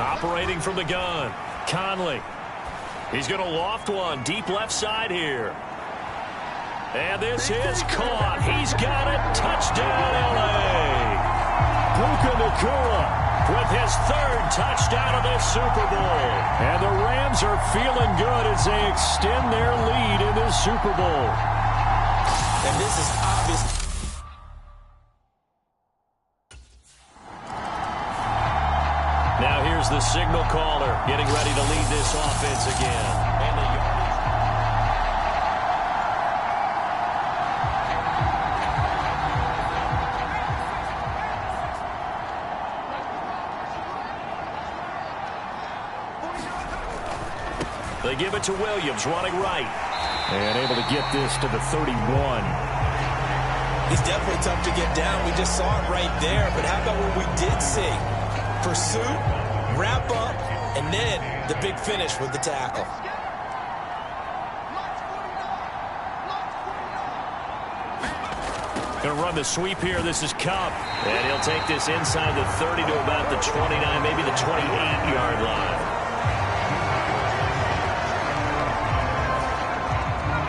Operating from the gun. Conley. He's going to loft one deep left side here. And this is caught. He's got it. Touchdown, L.A. Puka Nacua with his third touchdown of this Super Bowl. And the Rams are feeling good as they extend their lead in this Super Bowl. And this is obvious. Now here's the signal caller getting ready to lead this offense again. And the They give it to Williams, running right. And able to get this to the 31. He's definitely tough to get down. We just saw it right there. But how about what we did see? Pursuit, wrap up, and then the big finish with the tackle. Going to run the sweep here. This is Cup. And he'll take this inside the 30 to about the 29, maybe the 28-yard line.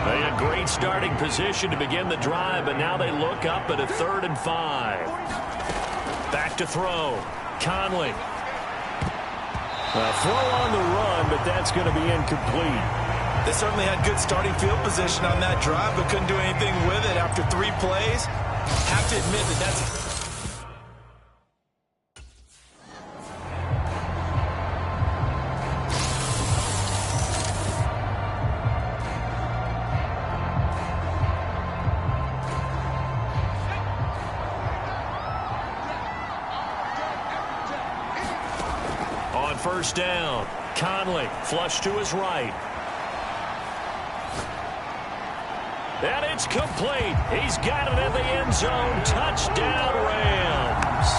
They had a great starting position to begin the drive, but now they look up at a 3rd and 5. Back to throw. Conley. Throw on the run, but that's going to be incomplete. They certainly had good starting field position on that drive, but couldn't do anything with it after 3 plays. Have to admit that that's... On first down, Conley flush to his right. And it's complete. He's got it in the end zone. Touchdown, Rams.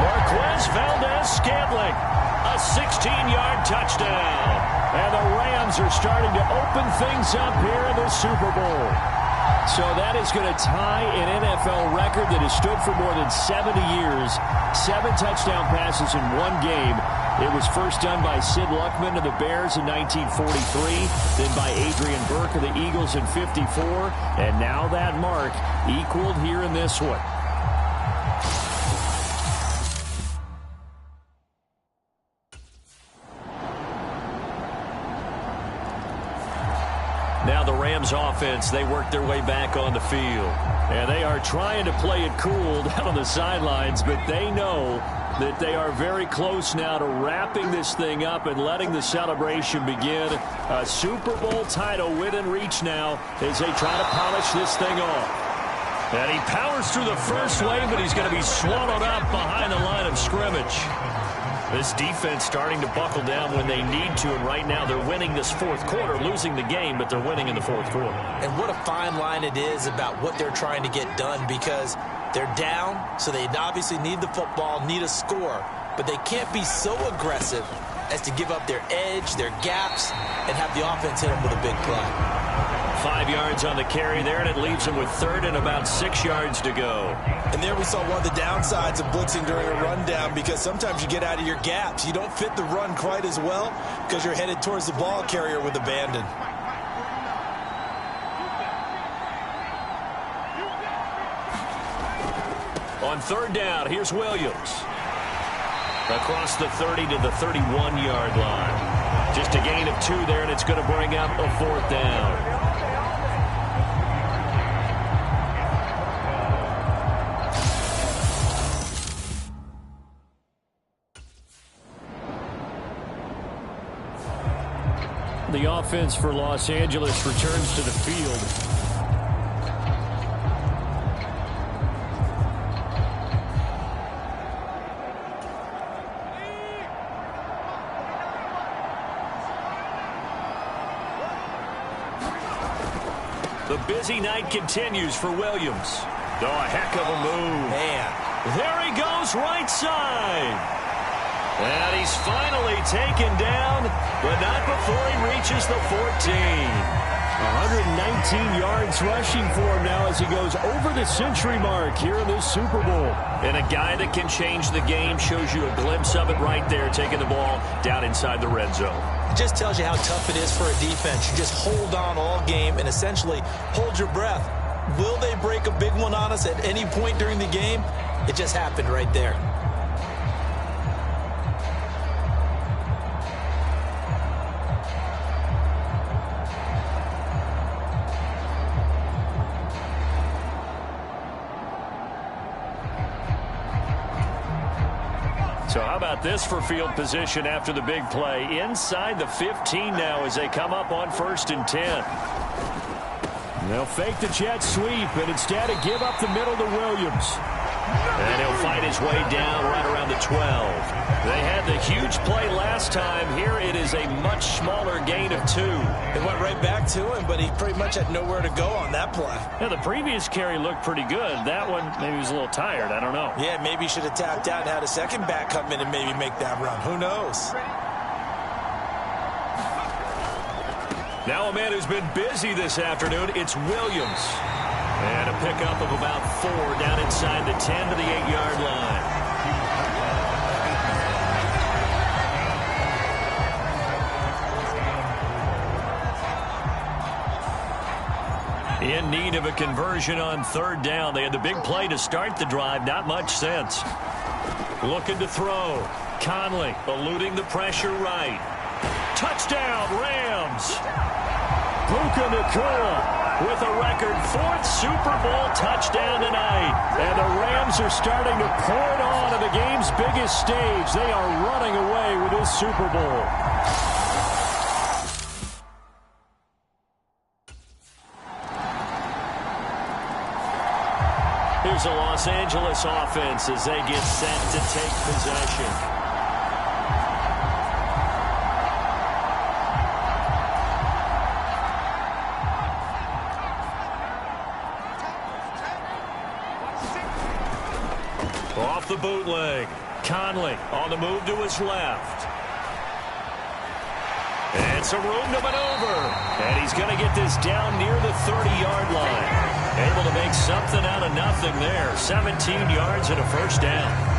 Marquez Valdez-Scantling, a 16-yard touchdown. And the Rams are starting to open things up here in the Super Bowl. So that is going to tie an NFL record that has stood for more than 70 years. 7 touchdown passes in one game. It was first done by Sid Luckman of the Bears in 1943, then by Adrian Burke of the Eagles in 54, and now that mark equaled here in this one. Now the Rams offense, they work their way back on the field. And they are trying to play it cool down on the sidelines, but they know that they are very close now to wrapping this thing up and letting the celebration begin. A Super Bowl title within reach now as they try to polish this thing off. And he powers through the first wave, but he's going to be swallowed up behind the line of scrimmage. This defense starting to buckle down when they need to, and right now they're winning this fourth quarter, losing the game, but they're winning in the fourth quarter. And what a fine line it is about what they're trying to get done, because they're down, so they obviously need the football, need a score, but they can't be so aggressive as to give up their edge, their gaps, and have the offense hit them with a big play. 5 yards on the carry there, and it leaves them with 3rd and about 6 yards to go. And there we saw one of the downsides of blitzing during a rundown, because sometimes you get out of your gaps. You don't fit the run quite as well because you're headed towards the ball carrier with abandon. On 3rd down, here's Williams. Across the 30 to the 31-yard line. Just a gain of 2 there, and it's going to bring up a 4th down. The offense for Los Angeles returns to the field. The busy night continues for Williams. Oh, a heck of a move. Man. There he goes, right side. And he's finally taken down, but not before he reaches the 14. 119 yards rushing for him now as he goes over the century mark here in this Super Bowl. And a guy that can change the game, shows you a glimpse of it right there, taking the ball down inside the red zone. It just tells you how tough it is for a defense. You just hold on all game and essentially hold your breath. Will they break a big one on us at any point during the game? It just happened right there. So how about this for field position after the big play? Inside the 15 now as they come up on 1st and 10. They'll fake the jet sweep, and instead give up the middle to Williams. And he'll fight his way down right around the 12. They had the huge play last time. Here it is a much smaller gain of 2. They went right back to him, but he pretty much had nowhere to go on that play. Yeah, the previous carry looked pretty good. That one, maybe he was a little tired. I don't know. Yeah, maybe he should have tapped out and had a second back come in and maybe make that run. Who knows? Now a man who's been busy this afternoon, it's Williams. And a pickup of about 4 down inside the 10 to the 8-yard line. In need of a conversion on 3rd down. They had the big play to start the drive. Not much sense. Looking to throw. Conley eluding the pressure right. Touchdown, Rams. Puka Nacua with a record 4th Super Bowl touchdown tonight. And the Rams are starting to pour it on the game's biggest stage. They are running away with this Super Bowl. Here's the Los Angeles offense as they get set to take possession. Off the bootleg. Conley on the move to his left. And some room to maneuver. And he's going to get this down near the 30-yard line. Able to make something out of nothing there. 17 yards and a 1st down.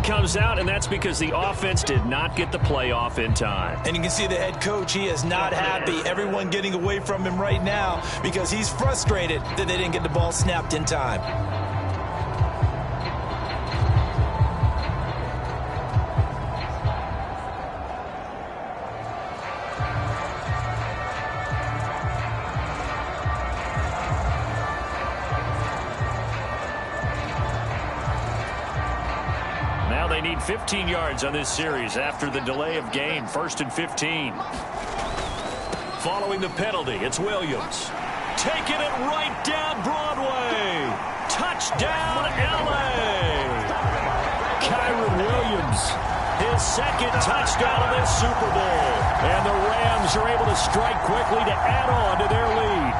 Comes out, and that's because the offense did not get the play off in time. And you can see the head coach, he is not happy. Everyone getting away from him right now because he's frustrated that they didn't get the ball snapped in time. They need 15 yards on this series after the delay of game. 1st and 15. Following the penalty, it's Williams. Taking it right down Broadway. Touchdown, L.A. Kyron Williams, his 2nd touchdown of this Super Bowl. And the Rams are able to strike quickly to add on to their lead.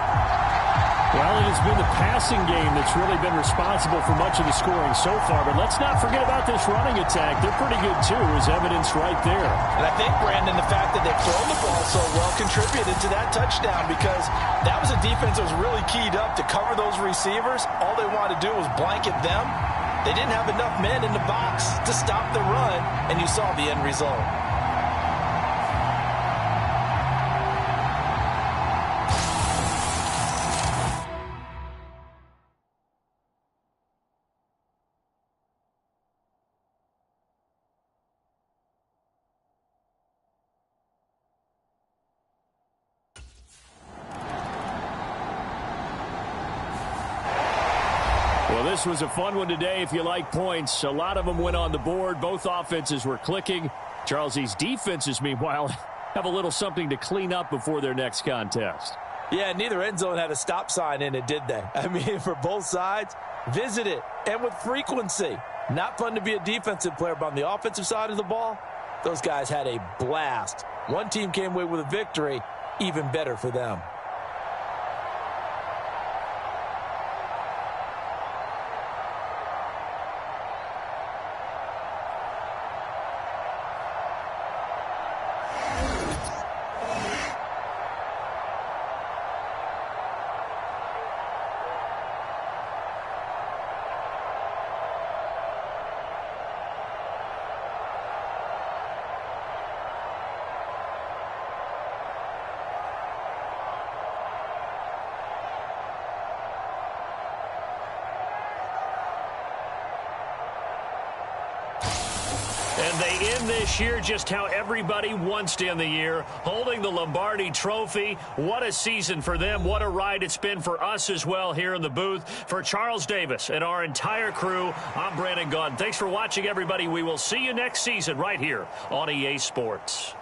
Well, it has been the passing game that's really been responsible for much of the scoring so far. But let's not forget about this running attack. They're pretty good, too, as evidence right there. And I think, Brandon, the fact that they've thrown the ball so well contributed to that touchdown because that was a defense that was really keyed up to cover those receivers. All they wanted to do was blanket them. They didn't have enough men in the box to stop the run, and you saw the end result. Well, this was a fun one today if you like points. A lot of them went on the board. Both offenses were clicking. Charles, these defenses, meanwhile, have a little something to clean up before their next contest. Yeah, neither end zone had a stop sign in it, did they? I mean, for both sides, visit it, and with frequency. Not fun to be a defensive player, but on the offensive side of the ball, those guys had a blast. One team came away with a victory, even better for them. They end this year just how everybody wants to end the year, holding the Lombardi Trophy. What a season for them. What a ride it's been for us as well here in the booth. For Charles Davis and our entire crew, I'm Brandon Gaudin. Thanks for watching, everybody. We will see you next season right here on EA Sports.